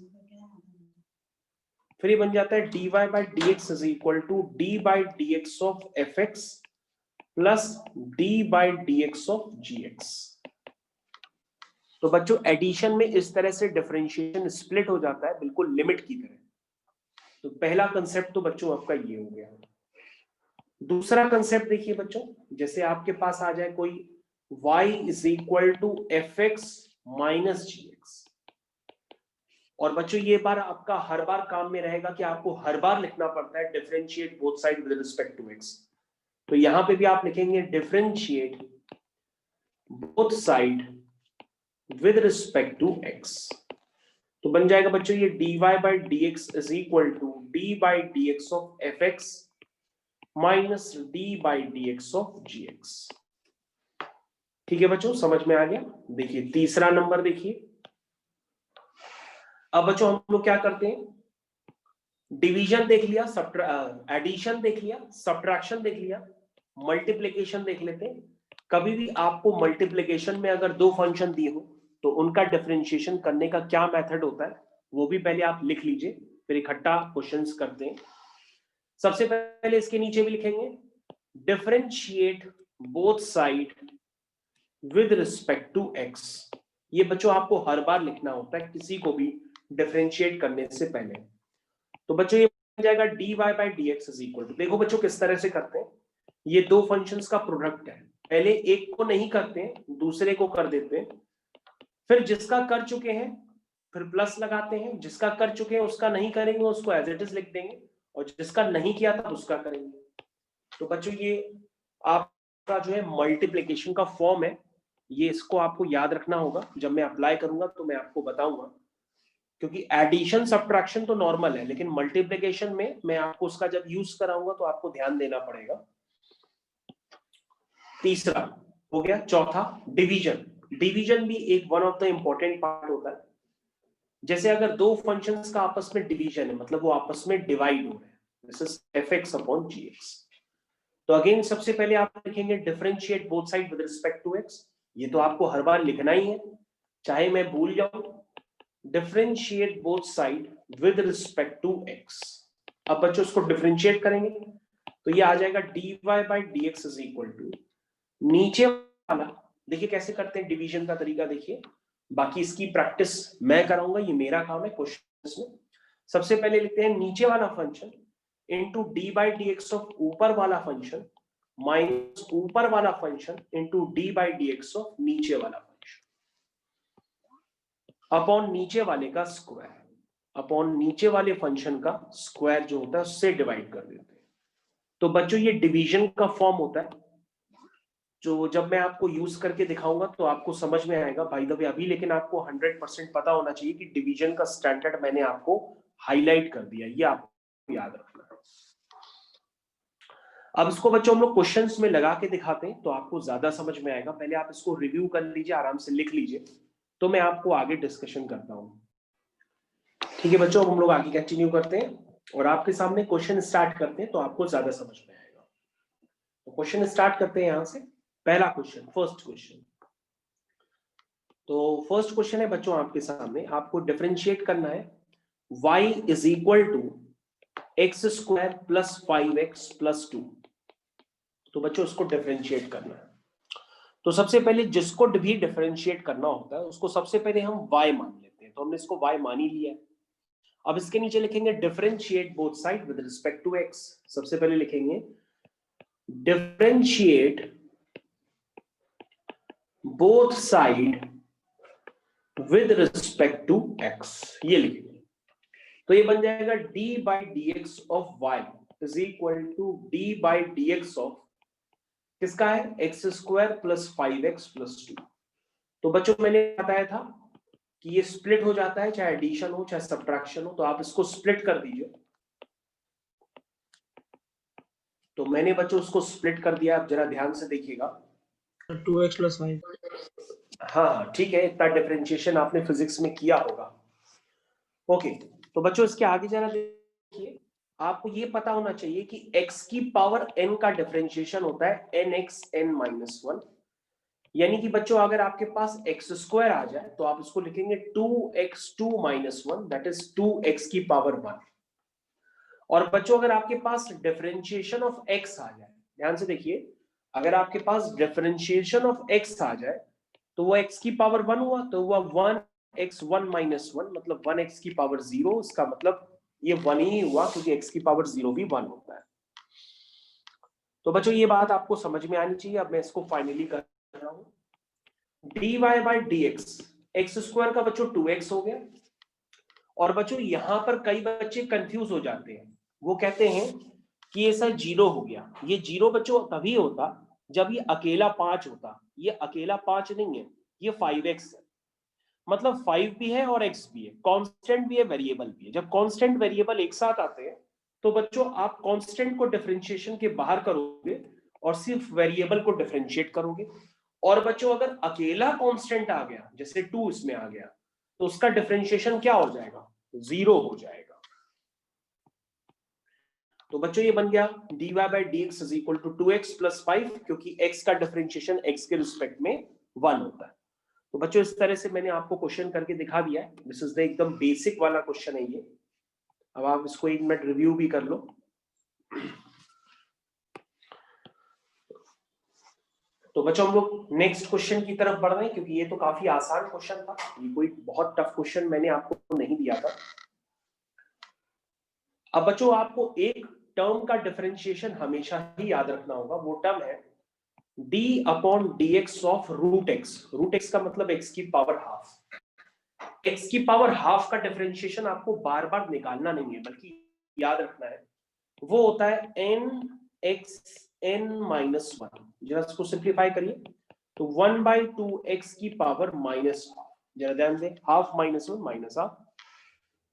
Speaker 1: फिर ये बन जाता है dy by dx is equal to d by dx of fx plus d by dx of gx। तो बच्चों एडिशन में इस तरह से डिफरेंशिएशन स्प्लिट हो जाता है, बिल्कुल लिमिट की तरह। तो पहला कंसेप्ट तो बच्चों आपका ये हो गया। दूसरा कंसेप्ट देखिए बच्चों, जैसे आपके पास आ जाए कोई y is equal to f x minus g x, और बच्चों ये बार आपका हर बार काम में रहेगा कि आपको हर बार लिखना पड़ता है differentiate both side with respect to x। तो यहां पे भी आप लिखेंगे differentiate both side with respect to x। तो बन जाएगा बच्चों ये dy by dx is equal to d by dx of fx minus d by dx of gx। ठीक है बच्चों, समझ में आ गया? देखिए तीसरा नंबर देखिए। अब बच्चों हम लोग क्या करते हैं, डिवीजन देख लिया, एडिशन देख लिया, सब्ट्रैक्शन देख लिया, मल्टीप्लिकेशन देख लेते हैं। कभी भी आपको मल्टीप्लिकेशन में अगर दो फंक्शन दिए हो तो उनका डिफरेंशिएशन करने का क्या मेथड होता है वो भी पहले आप लिख लीजिए, फिर इकट्ठा क्वेश्चंस करते हैं। सबसे पहले इसके नीचे भी लिखेंगे differentiate both side with respect to x। ये बच्चों आपको हर बार लिखना होता है किसी को भी डिफरेंशिएट करने से पहले। तो बच्चों ये बन जाएगा dy by dx is equal to, देखो बच्चों किस तरह से करते हैं, ये दो फंक्शंस का प्रोडक्ट है, पहले एक को नहीं करते हैं दूसरे को कर देते हैं, फिर जिसका कर चुके हैं फिर प्लस लगाते हैं, जिसका कर चुके हैं उसका नहीं करेंगे, उसको एज इट इज लिख देंगे, और जिसका नहीं किया था उसका करेंगे। तो बच्चों ये आपका जो है मल्टीप्लिकेशन का फॉर्म है, ये इसको आपको याद रखना होगा, जब मैं अप्लाई करूंगा तो मैं आपको बताऊंगा, क्योंकि एडिशन सब्ट्रैक्शन तो नॉर्मल है, लेकिन मल्टीप्लिकेशन में मैं आपको उसका जब यूज कराऊंगा तो आपको ध्यान देना पड़ेगा। तीसरा हो गया। चौथा डिवीजन। डिवीजन भी एक one of the important part होता है। जैसे अगर दो फंक्शंस का आपस में डिवीजन है, मतलब वो आपस में डिवाइड हो रहे हैं, this is fx upon gx। तो अगेन सबसे पहले आप लिखेंगे differentiate both side with respect to x। ये तो आपको हर बार लिखना ही है, चाहे मैं भूल जाऊं। Differentiate both side with respect to x। अब बच्चों इसको डिफरेंशिएट करेंगे तो ये आ जाएगा dy by dx is equal to, नीचे वाला देखिए कैसे करते हैं डिवीजन का तरीका देखिए, बाकी इसकी प्रैक्टिस मैं कराऊंगा, ये मेरा काम है क्वेश्चन में। सबसे पहले लिखते हैं नीचे वाला function into d by d x of ऊपर वाला फंक्शन माइनस ऊपर वाला function into d by d x of नीचे वाला फंक्शन अपॉन नीचे वाले का स्क्वायर, अपॉन नीचे वाले फंक्शन का स्क्वायर जो होता है उससे डिवाइड कर देते हैं। तो बच्चों ये डिवीजन का फॉर्म होता है, जो जब मैं आपको यूज करके दिखाऊंगा तो आपको समझ में आएगा भाई दबे अभी, लेकिन आपको 100% पता होना चाहिए कि डिवीजन का स्टैंडर्ड मैंने आपको हाईलाइट कर दिया, ये आपको याद रखना है। अब इसको बच्चों हम लोग क्वेश्चंस में लगा के दिखाते हैं तो आपको ज्यादा समझ में आएगा। पहले आप इसको रिव्यू कर लीजिए, आराम से लिख लीजिए, तो मैं आपको आगे डिस्कशन करता हूं। ठीक है बच्चों, हम लोग आगे कंटिन्यू करते हैं और आपके सामने क्वेश्चन स्टार्ट करते हैं तो आपको ज्यादा समझ में आएगा। तो क्वेश्चन स्टार्ट करते हैं यहां से। पहला क्वेश्चन, फर्स्ट क्वेश्चन। तो फर्स्ट क्वेश्चन है बच्चों आपके सामने, आपको डिफरेंशिएट करना है y is equal to x square plus 5x plus 2। तो बच्चों इसको डिफरेंशिएट करना है। तो सबसे पहले जिसको भी डिफरेंशिएट करना होता है उसको सबसे पहले हम y मान लेते हैं, तो हमने इसको y मान ही लिया है। अब इसके नीचे लिखेंगे differentiate both side with respect to x। सबसे पहले लिखेंगे differentiate both side with respect to x, ये लिखेंगे। तो ये बन जाएगा d by d x of y is equal to d by d x of किसका है, x square plus 5x plus 2। तो बच्चों मैंने बताया था कि ये स्प्लिट हो जाता है, चाहे एडिशन हो चाहे सब्ट्रैक्शन हो, तो आप इसको स्प्लिट कर दीजिए। तो मैंने बच्चों उसको स्प्लिट कर दिया, आप जरा ध्यान से देखिएगा।
Speaker 3: 2x plus 5।
Speaker 1: हाँ ठीक है, इतना डिफरेंशिएशन आपने फिजिक्स में किया होगा। ओके, तो बच्चों इसके आगे जरा देखिए, आपको ये पता होना चाहिए कि x की पावर n का डिफरेंशिएशन होता है nx n माइनस 1। यानी कि बच्चों अगर आपके पास x स्क्वायर आ जाए तो आप इसको लिखेंगे 2x2 minus 1, that is 2x की पावर 1। और बच्चों अगर आपके पास डिफरेंशिएशन ऑफ x आ जाए, ध्यान से देखिए, अगर आपके पास डिफरेंशिएशन ऑफ x आ जाए तो वो x की पावर 1 हुआ, तो हुआ 1x1 माइनस 1, मतलब 1x की पावर 0। इसका मतलब ये 1 ही हुआ क्योंकि x की पावर 0 भी 1 होता है। तो बच्चों ये बात आपको समझ में आनी चाहिए। अब मैं इसको फाइनली कर रहा हूं, dy by dx, x square का बच्चों 2x हो गया। और बच्चों यहां पर कई बच्चे कंफ्यूज हो जाते हैं, वो कहते हैं कि ये सर 0 हो गया। ये 0 बच्चों तभी होता जब ये अकेला 5 होता। ये अकेला 5 नहीं है, ये 5x है, मतलब 5 भी है और x भी है, कांस्टेंट भी है, वेरिएबल भी है। जब कांस्टेंट वेरिएबल एक साथ आते हैं तो बच्चों आप कांस्टेंट को डिफरेंशिएशन के बाहर करोगे और सिर्फ वेरिएबल को डिफरेंशिएट करोगे। और बच्चों अगर अकेला कांस्टेंट आ गया, जैसे 2 इसमें आ गया, तो उसका डिफरेंशिएशन क्या हो जाएगा, 0 हो जाएगा। तो बच्चों ये बन गया dy by dx is equal to 2x plus 5, क्योंकि x का डिफरेंशिएशन x के रिस्पेक्ट में 1 होता है। तो बच्चों इस तरह से मैंने आपको क्वेश्चन करके दिखा दिया है। दिस इज द एकदम बेसिक वाला क्वेश्चन है ये। अब आप इसको 1 मिनट रिव्यू भी कर लो। तो बच्चों हम लोग नेक्स्ट क्वेश्चन की तरफ बढ़ रहे हैं, क्योंकि ये तो काफी आसान क्वेश्चन था, ये कोई बहुत टफ क्वेश्चन मैंने आपको नहीं दिया था। अब बच्चों आपको एक टर्म का डिफरेंशिएशन हमेशा ही याद रखना होगा, वो टर्म है d upon dx of root x। Root x का मतलब x की पावर हाफ। x की पावर हाफ का डिफरेंशिएशन आपको बार बार निकालना नहीं है, बल्कि याद रखना है, वो होता है n x n माइनस 1। जरा इसको सिंप्लीफाई करिए, तो 1/2x की पावर माइनस हाफ, जरा ध्यान से, हाफ माइनस 1 माइनस हाफ,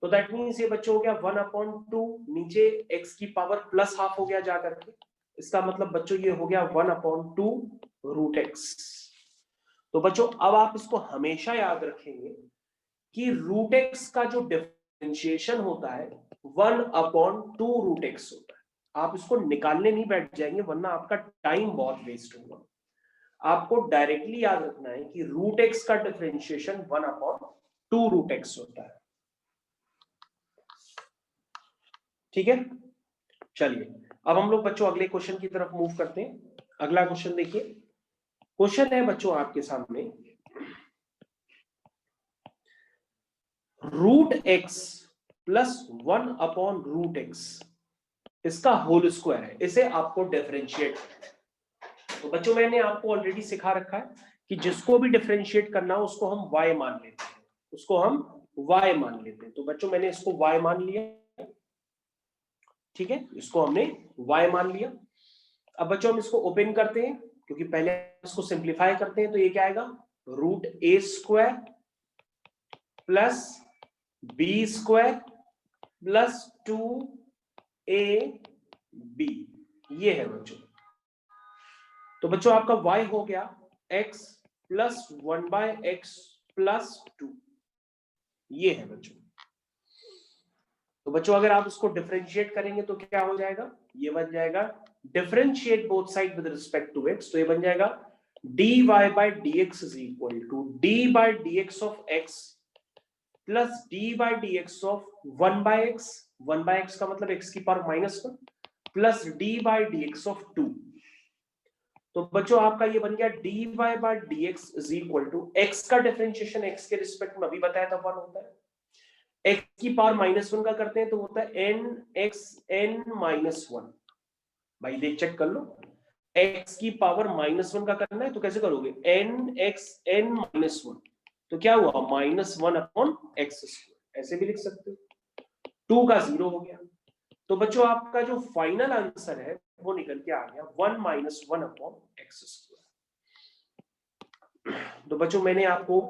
Speaker 1: तो दैट मीन्स ये बच्चों हो गया 1/2, नीचे x की पावर प्लस हाफ हो गया जाकर के, इसका मतलब बच्चों ये हो गया 1/2√x। तो बच्चों अब आप इसको हमेशा याद रखेंगे कि √x का जो डिफरेंशिएशन होता है 1/2√x होता है। आप इसको निकालने नहीं बैठ जाएंगे वरना आपका टाइम बहुत वेस्ट होगा। आपको डायरेक्टली याद रखना है कि √x का डिफरेंशिएशन 1/2√x होता है। ठीक है, चलिए अब हम लोग बच्चों अगले क्वेश्चन की तरफ मूव करते हैं। अगला क्वेश्चन देखिए, क्वेश्चन है बच्चों आपके सामने, √x प्लस 1/√x इसका होल स्क्वायर है, इसे आपको डिफरेंशिएट करना है। तो बच्चों मैंने आपको ऑलरेडी सिखा रखा है कि जिसको भी डिफरेंशिएट करना हो उसको हम y मान लेते हैं, उसको हम y मान लेते हैं। तो बच्चों मैंने इसको y मान लिया, ठीक है, इसको हमने y मान लिया। अब बच्चों हम इसको ओपन करते हैं क्योंकि पहले इसको सिंप्लीफाई करते हैं, तो ये क्या आएगा, √a² plus b² plus 2ab, ये है बच्चों। तो बच्चों आपका y हो गया x प्लस 1/x प्लस 2, ये है बच्चों। तो बच्चों अगर आप इसको डिफरेंशिएट करेंगे तो क्या हो जाएगा, ये बन जाएगा differentiate both side with respect to x, तो ये बन जाएगा dy/dx is equal to d/dx of x plus d/dx of 1/x, 1/x का मतलब x की पावर -1 प्लस d/dx ऑफ 2। तो बच्चों आपका ये बन गया dy/dx is equal to x का डिफरेंशिएशन x के रिस्पेक्ट में अभी बताया था 1 होता है, x की पावर -1 का करते हैं तो होता है nxn-1। भाई देख चेक कर लो, x की पावर -1 का करना है तो कैसे करोगे, nxn-1, तो क्या हुआ -1/x², ऐसे भी लिख सकते हो, 2 का 0 हो गया। तो बच्चों आपका जो फाइनल आंसर है वो निकल के आ गया 1 - 1/x²। तो बच्चों मैंने आपको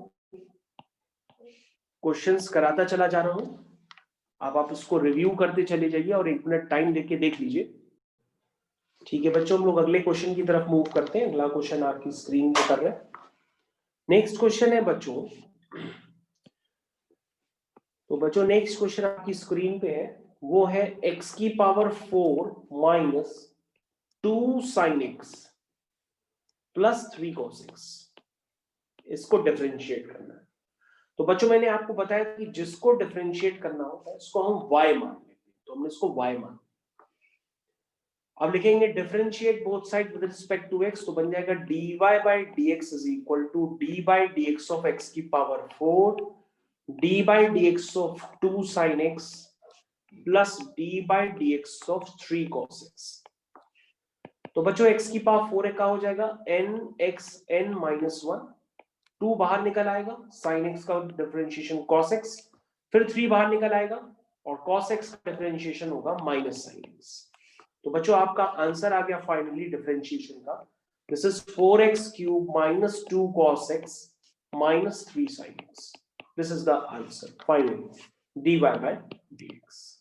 Speaker 1: क्वेश्चंस कराता चला जा रहा हूं, अब आप इसको रिव्यू करते चले जाइए और 1 मिनट टाइम लेके देख लीजिए। ठीक है बच्चों, हम लोग अगले क्वेश्चन की तरफ मूव करते हैं। अगला क्वेश्चन आपकी स्क्रीन पे कर रहे हैं। नेक्स्ट क्वेश्चन है बच्चों, तो बच्चों नेक्स्ट क्वेश्चन आपकी स्क्रीन पे है, वो है x की power 4 minus 2 sin x plus 3 cos x, इसको डिफरेंशिएट करना है। तो बच्चों मैंने आपको बताया कि जिसको डिफरेंशिएट करना होता है इसको हम y मान लेते हैं, तो हमने इसको y मान। अब लिखेंगे differentiate both side with respect to x, तो बन जाएगा dy/dx is equal to d/dx of x की power 4 d/dx of 2 sin x plus d/dx of 3 cos x। तो बच्चों x की पावर 4 का हो जाएगा nxn-1, 2 बाहर निकल आएगा, sin x का डिफरेंशिएशन cos x, फिर 3 बाहर निकल आएगा और cos x का डिफरेंशिएशन होगा माइनस sin x। तो बच्चों आपका आंसर आ गया फाइनली डिफरेंशिएशन का, this is 4x³ minus 2 cos x minus 3 sin x, this is the answer finally dy/dx।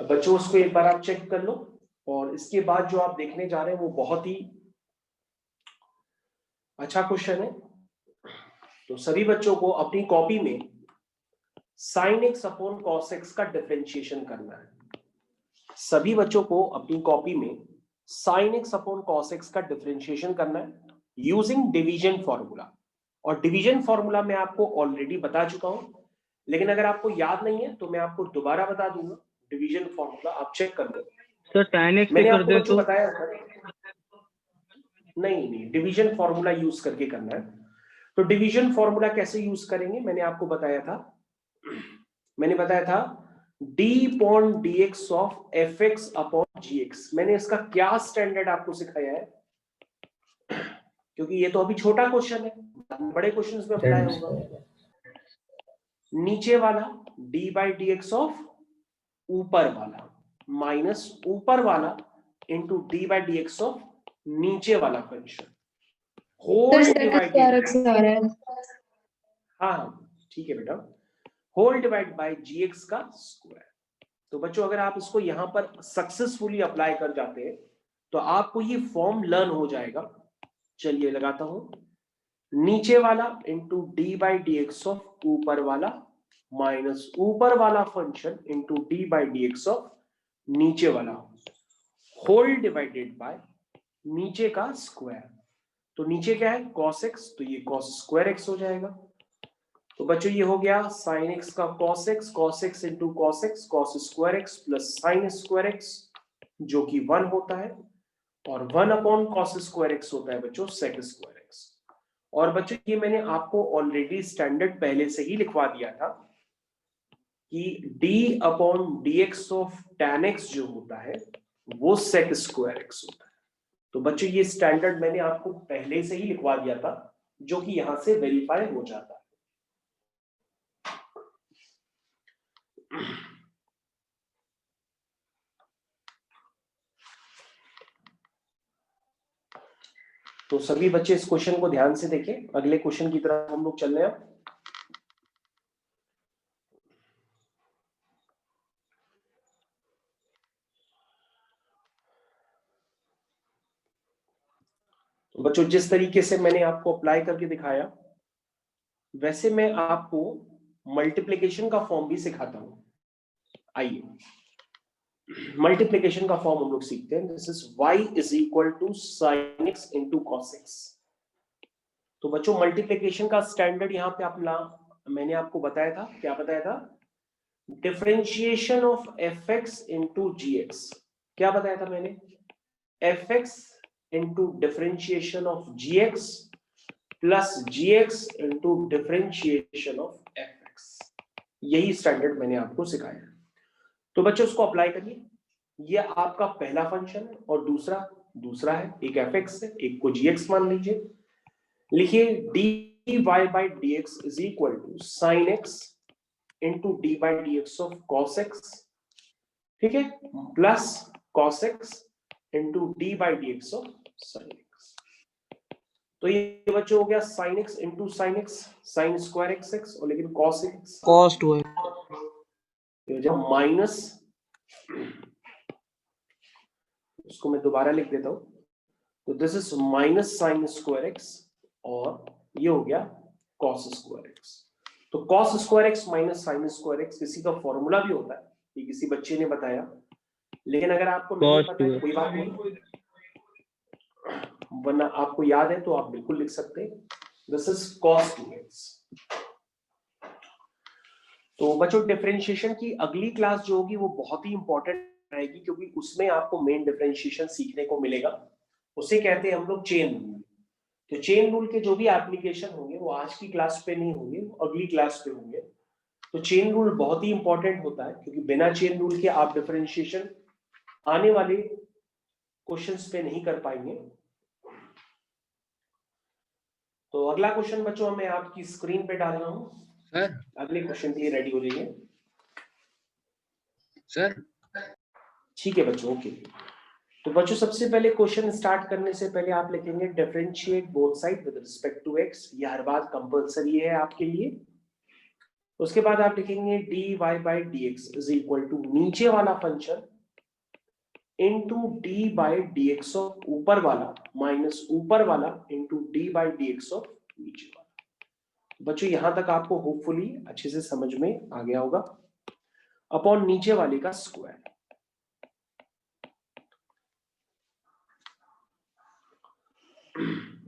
Speaker 1: बच्चों उसको एक बार आप चेक कर लो, और इसके बाद जो आप देखने जा रहे हैं वो बहुत ही अच्छा क्वेश्चन है। तो सभी बच्चों को अपनी कॉपी में sin x upon cos x का डिफरेंशिएशन करना है। सभी बच्चों को अपनी कॉपी में sin x upon cos x का डिफरेंशिएशन करना है यूजिंग डिवीजन फॉर्मूला, और डिवीजन फॉर्मूला मैं आपको ऑलरेडी बता चुका हूं, लेकिन अगर आपको याद नहीं है तो मैं आपको दोबारा बता दूंगा। डिवीजन फॉर्मूला आप चेक कर दो
Speaker 3: सर tan x
Speaker 1: मैंने
Speaker 3: कर
Speaker 1: आपको
Speaker 3: दे
Speaker 1: बच्चों
Speaker 3: तो
Speaker 1: बताया था, नहीं डिवीजन फॉर्मूला यूज करके करना है। तो डिवीजन फॉर्मूला कैसे यूज करेंगे मैंने आपको बताया था, मैंने बताया था d/dx of fx upon gx। मैंने इसका क्या स्टैंडर्ड आपको सिखाया है, क्योंकि ये तो अभी छोटा क्वेश्चन है, बड़े क्वेश्चंस में अप्लाई होगा। नीचे वाला d/dx ऑफ ऊपर वाला माइनस ऊपर वाला इंटू d/dx ऑफ नीचे वाला फंक्शन होल डिवाइडेड, हाँ ठीक है बेटा, होल डिवाइड बाय gx का स्क्वायर। तो बच्चों अगर आप इसको यहां पर सक्सेसफुली अप्लाई कर जाते हैं तो आपको ये फॉर्म लर्न हो जाएगा। चलिए लगाता हूं, नीचे वाला into d by d x of ऊपर वाला माइनस ऊपर वाला function into d by d x of नीचे वाला होल डिवाइडेड बाय नीचे का स्क्वायर। तो नीचे क्या है cos x, तो ये cos स्क्वायर x हो जाएगा। तो बच्चों ये हो गया sin x का cos x into cos x cos square x plus sin square x जो कि 1 होता है, और 1 अपॉन cos स्क्वायर x होता है बच्चों sec स्क्वायर x। और बच्चों ये मैंने आपको ऑलरेडी स्टैंडर्ड पहले से ही लिखवा दिया था कि d upon dx of tan x जो होता है वो sec स्क्वायर x होता है। तो बच्चों ये स्टैंडर्ड मैंने आपको पहले से ही लिखवा दिया था, जो कि यहां से वेरीफाई हो जाता है। तो सभी बच्चे इस क्वेश्चन को ध्यान से देखें, अगले क्वेश्चन की तरफ हम लोग चल रहे हैं। तो बच्चों जिस तरीके से मैंने आपको अप्लाई करके दिखाया वैसे मैं आपको मल्टीप्लिकेशन का फॉर्म भी सिखाता हूं। आइए मल्टीप्लिकेशन का फॉर्म हम लोग सीखते हैं। This is y is equal to sin x into cos x। तो बच्चों मल्टीप्लिकेशन का स्टैंडर्ड यहां पे अपना मैंने आपको बताया था, क्या बताया था, differentiation of fx into gx। क्या बताया था मैंने, fx into differentiation of gx plus gx into differentiation of fx। यही स्टैंडर्ड मैंने आपको सिखाया। तो बच्चों उसको अप्लाई करिए। ये आपका पहला फंक्शन है और दूसरा है, एक fx है, एक को gx मान लीजिए। लिखिए dy by dx is equal to sin x into d by dx of cos x, ठीक है, plus cos x into d by dx of sin x। तो ये बच्चों हो गया sin x into sin x, sin square x और लेकिन cos x
Speaker 3: cos 2x
Speaker 1: जब माइनस, उसको मैं दोबारा लिख देता हूं। तो this is minus sine square x और ये हो गया cos स्क्वायर एक्स। तो cos square x minus sine square x किसी का फॉर्मूला भी होता है, ये किसी बच्चे ने बताया, लेकिन अगर आपको नहीं
Speaker 3: cos
Speaker 1: पता है
Speaker 3: 2x
Speaker 1: कोई बात नहीं, वरना आपको याद है तो आप बिल्कुल लिख सकते हैं। This is cos 2x। तो बच्चों डिफरेंशिएशन की अगली क्लास जो होगी वो बहुत ही इंपॉर्टेंट रहेगी, क्योंकि उसमें आपको मेन डिफरेंशिएशन सीखने को मिलेगा। उसे कहते हैं हम लोग चेन रूल। तो चेन रूल के जो भी एप्लीकेशन होंगे वो आज की क्लास पे नहीं होंगे, अगली क्लास पे होंगे। तो चेन रूल बहुत ही इंपॉर्टेंट होता है, क्योंकि बिना चेन रूल के आप डिफरेंशिएशन आने वाले क्वेश्चंस पे नहीं कर पाएंगे। तो अगला क्वेश्चन बच्चों मैं आपकी स्क्रीन पे डाल रहा हूं
Speaker 4: सर।
Speaker 1: अगले क्वेश्चन के लिए रेडी हो जाइए
Speaker 4: सर
Speaker 1: ठीक है बच्चों, ओके। तो बच्चों सबसे पहले क्वेश्चन स्टार्ट करने से पहले आप लिखेंगे differentiate both side with respect to x। ये हर बार कंपलसरी है आपके लिए। उसके बाद आप लिखेंगे dy by dx is equal to नीचे वाला function into d by dx of ऊपर वाला माइनस ऊपर वाला into d by dx of नीचे वाला। बच्चों यहां तक आपको होपफुली अच्छे से समझ में आ गया होगा। अपॉन नीचे वाले का स्क्वायर।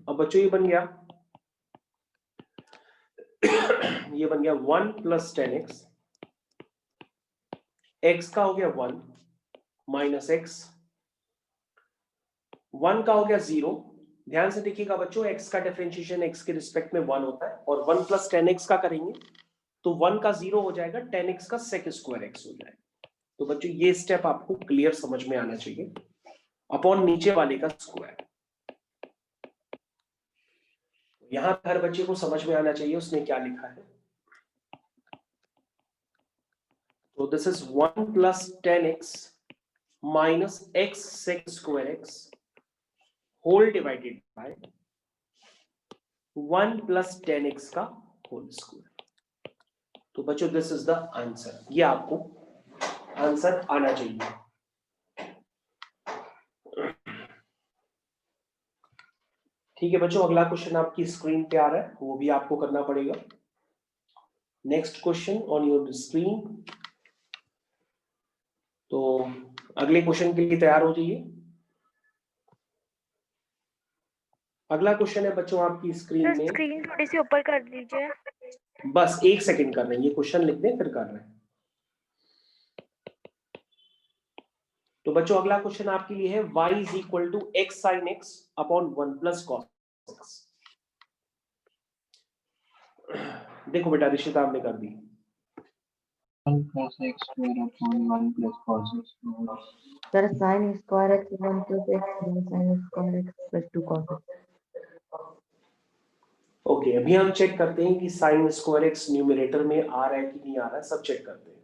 Speaker 1: अब बच्चों ये बन गया ये बन गया 1 प्लस 10x, x का हो गया 1 माइनस x, 1 का हो गया 0। ध्यान से देखिएगा बच्चों, x का डिफरेंशिएशन x के रिस्पेक्ट में 1 होता है, और 1 प्लस 10x का करेंगे तो 1 का 0 हो जाएगा, 10x का सेक स्क्वायर x हो जाएगा। तो बच्चों ये स्टेप आपको क्लियर समझ में आना चाहिए। अपॉन नीचे वाले का स्क्वायर, यहां हर बच्चे को समझ में आना चाहिए उसने क्या लिखा है। तो this is 1 plus 10x minus x sec square x whole divided by 1 plus 10x का होल स्क्वायर। तो बच्चों दिस इज द आंसर, ये आपको आंसर आना चाहिए। ठीक है बच्चों, अगला क्वेश्चन आपकी स्क्रीन पे आ रहा है, वो भी आपको करना पड़ेगा। Next question on your screen. तो अगले क्वेश्चन के लिए तैयार हो जाइए। अगला क्वेश्चन है बच्चों आपकी स्क्रीन में,
Speaker 4: स्क्रीन थोड़ी सी ऊपर कर दीजिए।
Speaker 1: बस 1 सेकंड कर रहे हैं, ये क्वेश्चन लिख दें फिर कर रहे हैं। तो बच्चों अगला क्वेश्चन आपके लिए है y is equal to x sine x upon 1 plus cos x. देखो बेटा ऋषिता आपने कर दी।
Speaker 3: 1 plus x square upon 1 plus cos x square.
Speaker 2: Sir sin square x 1 plus x sin square x plus 2 cos x।
Speaker 1: Okay अभी हम check करते हैं कि साइन स्क्वायर एक्स न्यूमरेटर में आ रहा है कि नहीं आ रहा है, सब चेक करते हैं।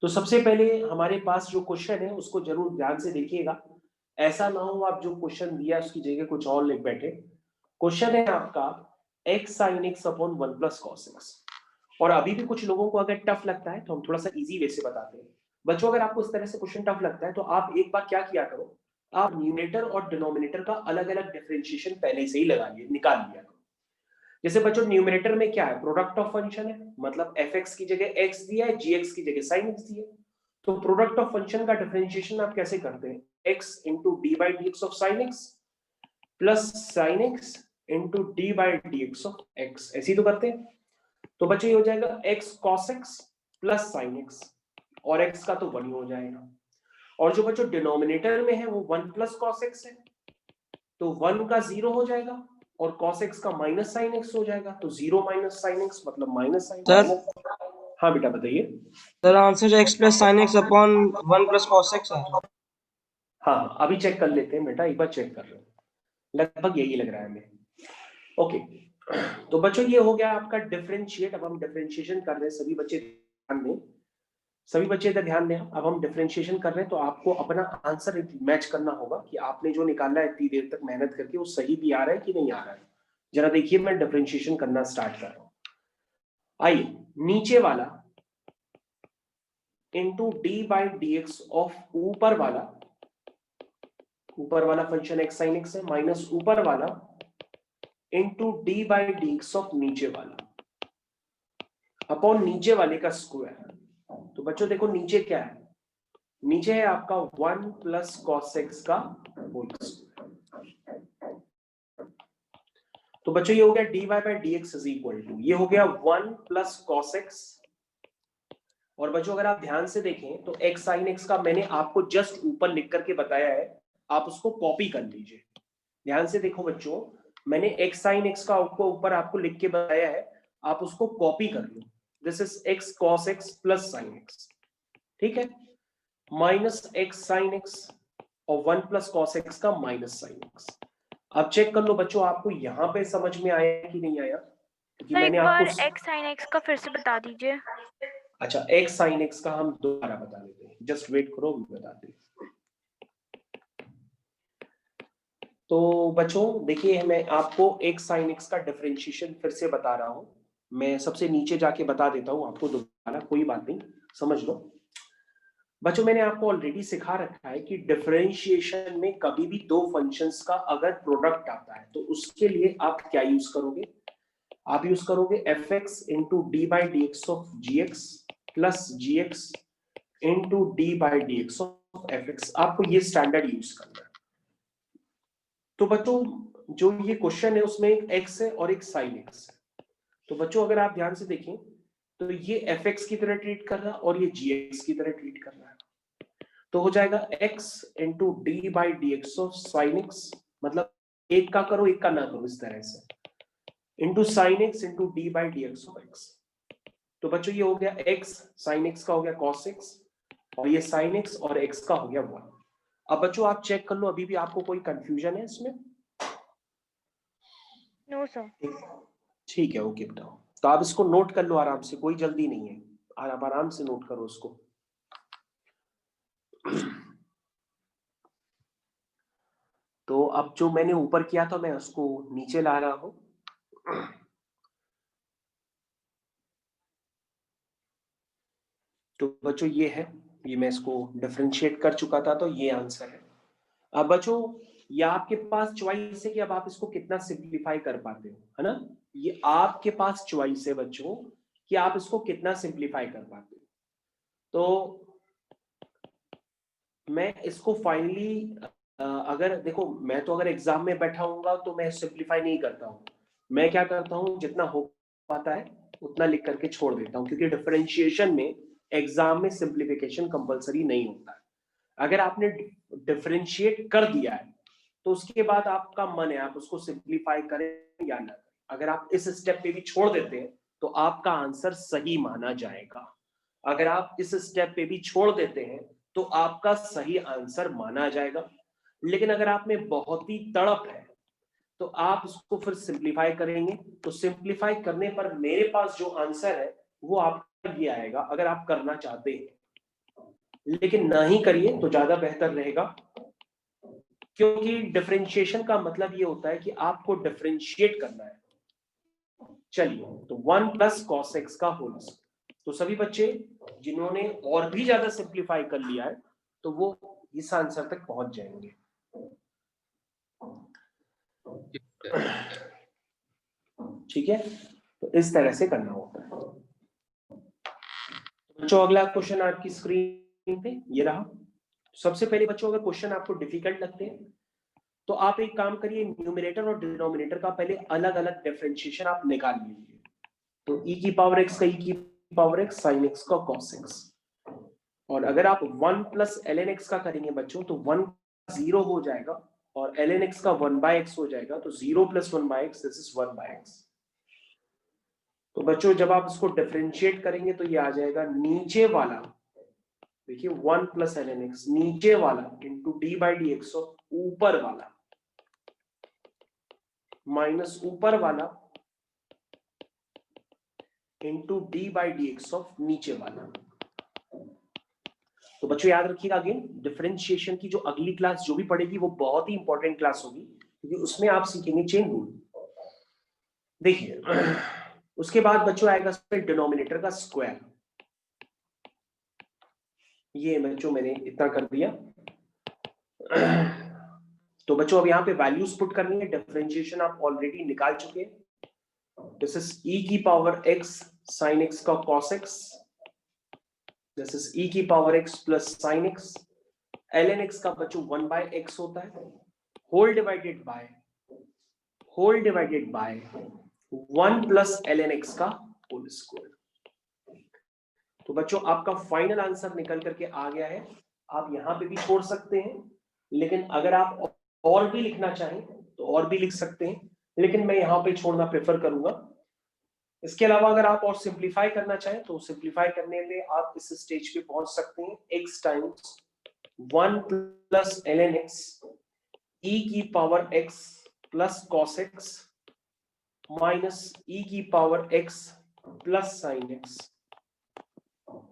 Speaker 1: तो सबसे पहले हमारे पास जो क्वेश्चन है उसको जरूर ध्यान से देखिएगा, ऐसा ना हो आप जो क्वेश्चन दिया उसकी जगह कुछ और लिख बैठे। क्वेश्चन है आपका x sin x upon 1 plus cos x। और अभी भी कुछ लोगों को अगर टफ लगता है तो हम थोड़ा सा इजी वे से बताते हैं। बच्चों अगर आपको इस तरह से क्वेश्चन टफ लगता है तो आप एक बार क्या किया करो, आप न्यूमरेटर और डिनोमिनेटर का अलग अलग डिफरेंशिएशन पहले से ही लगा लिए, निकाल लिया करो। जैसे बच्चों न्यूमरेटर में क्या है, प्रोडक्ट ऑफ फंक्शन है, मतलब fx की जगह x दिया है, gx की जगह sin x दिया है। तो प्रोडक्ट ऑफ फंक्शन का डिफरेंशिएशन आप कैसे करते हैं, x into d by d x of sine x plus sine x into d by d x of x, ऐसे ही तो करते हैं। तो बच्चों ये हो जाएगा x cos x plus sine x, और x का तो 1 ही हो जाएगा। और जो बच्चों डिनोमिनेटर में है वो 1 प्लस cos x है, तो 1 का 0 हो जाएगा और cos x का माइनस साइन x हो जाएगा। तो 0 माइनस साइन x मतलब माइनस साइन।
Speaker 5: सर
Speaker 1: हाँ बेटा बताइए।
Speaker 5: Sir answer x plus sign x upon 1 plus cos x है।
Speaker 1: हाँ अभी चेक कर लेते हैं बेटा, एक बार चेक कर लो, लगभग यही लग रहा है हमें। ओके तो बच्चों ये हो गया आपका डिफरेंशिएट। अब हम डिफरेंशिएशन कर रहे हैं, सभी बच्चे ध्यान दें, सभी बच्चे इधर ध्यान दें। अब हम डिफरेंशिएशन कर रहे हैं तो आपको अपना आंसर मैच करना होगा कि आपने जो निकाला है इतनी देर तक मेहनत करके वो सही भी आ रहा है कि नहीं आ रहा है। जरा देखिए मैं डिफरेंशिएशन करना स्टार्ट कर रहा हूं। आइए नीचे वाला into d by d x of ऊपर वाला फंक्शन एक्स साइन एक्स है, माइनस ऊपर वाला into d by d x of नीचे वाला अपॉन नीचे वाले का स्क्वायर। तो बच्चों देखो नीचे क्या है, नीचे है आपका 1 प्लस कॉस एक्स का होल स्क्वायर। तो बच्चों ये हो गया d y by d x is equal to, ये हो गया 1 प्लस कॉस एक्स। और बच्चों अगर आप ध्यान से देखें तो एक्स साइन एक्स का मैंने आपको जस्ट ऊपर लिख करके बताया है, आप उसको कॉपी कर लीजिए। ध्यान से देखो बच्चों, मैंने एक्स साइन एक्स का ऊपर आपको लिख के बताया है, आप उसको कॉपी कर लो। This is x cos x plus sine x, ठीक है, माइनस एक्स साइन एक्स और 1 प्लस कॉस एक्स का माइनस साइन एक्स। अब चेक कर लो बच्चों आपको यहां पे समझ में आया कि नहीं आया, क्योंकि
Speaker 4: सर
Speaker 1: मैंने
Speaker 4: एक बार
Speaker 1: आपको
Speaker 4: x sin x का फिर से बता दीजिए।
Speaker 1: अच्छा एक्स साइन एक्स का हम दोबारा बता देते हैं, जस्ट वेट करो हम बताते हैं। तो बच्चों देखिए मैं आपको एक्स साइन एक्स का डिफरेंशिएशन फिर से बता रहा हूं, मैं सबसे नीचे जाके बता देता हूं आपको दोबारा, कोई बात नहीं समझ लो। बच्चों मैंने आपको ऑलरेडी सिखा रखा है कि डिफरेंशिएशन में कभी भी दो फंक्शंस का अगर प्रोडक्ट आता है तो उसके लिए आप क्या यूज करोगे, आप यूज करोगे f x into d by d x of g x plus g x into d by d x of f x, आपको ये स्टैंडर्ड यूज करना है। तो बच्चों जो ये क्वेश्चन है उसमें एक एक्स है और एक साइन एक्स है। तो बच्चों अगर आप ध्यान से देखें तो ये एफ एक्स की तरह ट्रीट कर रहा है और ये जी एक्स की तरह ट्रीट कर रहा है। तो हो जाएगा x into d by d x of sine x, मतलब एक का करो एक का ना करो इस तरह से, into sine x into d by d x of x. तो बच्चों ये हो गया x साइन एक्स का हो गया cos x और ये साइन एक्स और x का हो गया 1। अब बच्चों आप चेक कर लो अभी भी आपको कोई कंफ्यूजन है इसमें?
Speaker 4: No sir.
Speaker 1: ठीक है ओके बताओ। तो आप इसको नोट कर लो आराम से, कोई जल्दी नहीं है, आप आराम से नोट करो उसको। तो अब जो मैंने ऊपर किया था मैं उसको नीचे ला रहा हूं। तो बच्चों ये है, ये मैं इसको डिफरेंशिएट कर चुका था, तो ये आंसर है। अब बच्चों ये आपके पास चॉइस है कि अब आप इसको कितना सिंप्लीफाई कर पाते हो, है ना। ये आपके पास चॉइस है बच्चों कि आप इसको कितना सिंप्लीफाई कर पाते हो। तो मैं इसको फाइनली अगर देखो, मैं तो अगर एग्जाम में बैठा हूँगा तो मैं सिंप्लीफाई नहीं करता हूँ। मैं क्या करता हूँ, जितना हो पाता है उतना लिख करके छोड़ देता हूँ, क्योंकि डिफरेंशिएशन में एग्जाम में सिंप्लीफिकेशन कंपलसरी नहीं होता है। अगर आपने डिफरेंशिएट कर दिया है तो उसके बाद आपका मन है आप उसको सिंप्लीफाई करें या ना करें। अगर आप इस स्टेप पे भी छोड़ देते हैं तो आपका आंसर सही माना जाएगा। अगर आप इस स्टेप पे भी छोड़ देते हैं तो आपका सही आंसर माना जाएगा। लेकिन अगर आप में बहुत ही तड़प है तो आप इसको फिर सिंप्लीफाई करेंगे, तो सिंप्लीफाई करने पर मेरे पास जो आंसर है वो आपका ये आएगा, अगर आप करना चाहते हैं। लेकिन ना ही करिए तो ज्यादा बेहतर रहेगा, क्योंकि डिफरेंशिएशन का मतलब ये होता है कि आपको डिफरेंशिएट करना है। चलिए, तो 1 प्लस कॉस एक्स का होल स्क्वायर। तो सभी बच्चे जिन्होंने और भी ज्यादा सिंप्लीफाई कर लिया है तो वो इस आंसर तक पहुंच जाएंगे। ठीक है, तो इस तरह से करना होता है। बच्चों अगला क्वेश्चन आपकी स्क्रीन पे ये रहा। सबसे पहले बच्चों अगर क्वेश्चन आपको डिफिकल्ट लगते हैं तो आप एक काम करिए, न्यूमरेटर और डिनोमिनेटर का पहले अलग अलग डिफरेंशिएशन आप निकाल लीजिए। तो e की पावर x का e की पावर x, sin x का cos x। और अगर आप 1 प्लस ln x का करेंगे बच्चों तो 1 0 हो जाएगा और ln x का 1 बाय x हो जाएगा, तो 0 plus 1 by x, this is 1 by x। तो बच्चों जब आप इसको डिफरेंशिएट करेंगे तो ये आ जाएगा नीचे वाला, देखिए 1 प्लस ln x नीचे वाला into d by d x, और ऊपर वाला माइनस ऊपर वाला into d by d x of नीचे वाला। तो बच्चों याद रखिएगा, अगेन डिफरेंशिएशन की जो अगली क्लास जो भी पढ़ेगी वो बहुत ही इंपॉर्टेंट क्लास होगी, क्योंकि उसमें आप सीखेंगे चेन रूल। देखिए उसके बाद बच्चों आएगा डिनोमिनेटर का स्क्वायर। ये बच्चों मैंने इतना कर दिया। तो बच्चों अब यहाँ पे वैल्यूज पुट करनी है, डिफरेंशिएशन आप ऑलरेडी निकाल चुके हैं। दिस इज e की पावर x sin x का cos x, this is e की power x plus sin x। ln x का बच्चों 1 बाय x होता है, whole divided by 1 plus ln x का होल स्क्वायर। तो बच्चों आपका फाइनल आंसर निकल करके आ गया है। आप यहां पे भी छोड़ सकते हैं, लेकिन अगर आप और भी लिखना चाहें तो और भी लिख सकते हैं, लेकिन मैं यहां पे छोड़ना प्रेफर करूंगा। इसके अलावा अगर आप और सिंप्लीफाई करना चाहें तो सिंप्लीफाई करने में आप इस स्टेज पे पहुंच सकते हैं, x times 1 plus ln x e की power x plus cos x minus e की power x plus sin x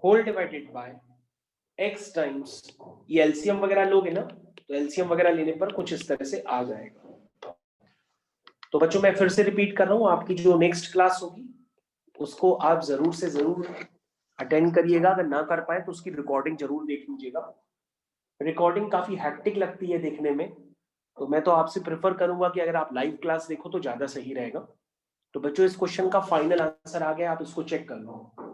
Speaker 1: whole divided by x times, ये एलसीएम वगैरह लोगे ना तो एलसीएम वगैरह लेने पर कुछ इस तरह से आ जाएगा। तो बच्चों मैं फिर से रिपीट कर रहा हूं, आपकी जो नेक्स्ट क्लास होगी उसको आप जरूर से जरूर अटेंड करिएगा। अगर ना कर पाए तो उसकी रिकॉर्डिंग जरूर देख लीजिएगा। रिकॉर्डिंग काफी हैक्टिक लगती है देखने में, तो मैं तो आपसे प्रेफर करूंगा कि अगर आप लाइव क्लास देखो तो ज्यादा सही रहेगा। तो बच्चों इस क्वेश्चन का फाइनल आंसर आ गया, आप इसको चेक कर लो।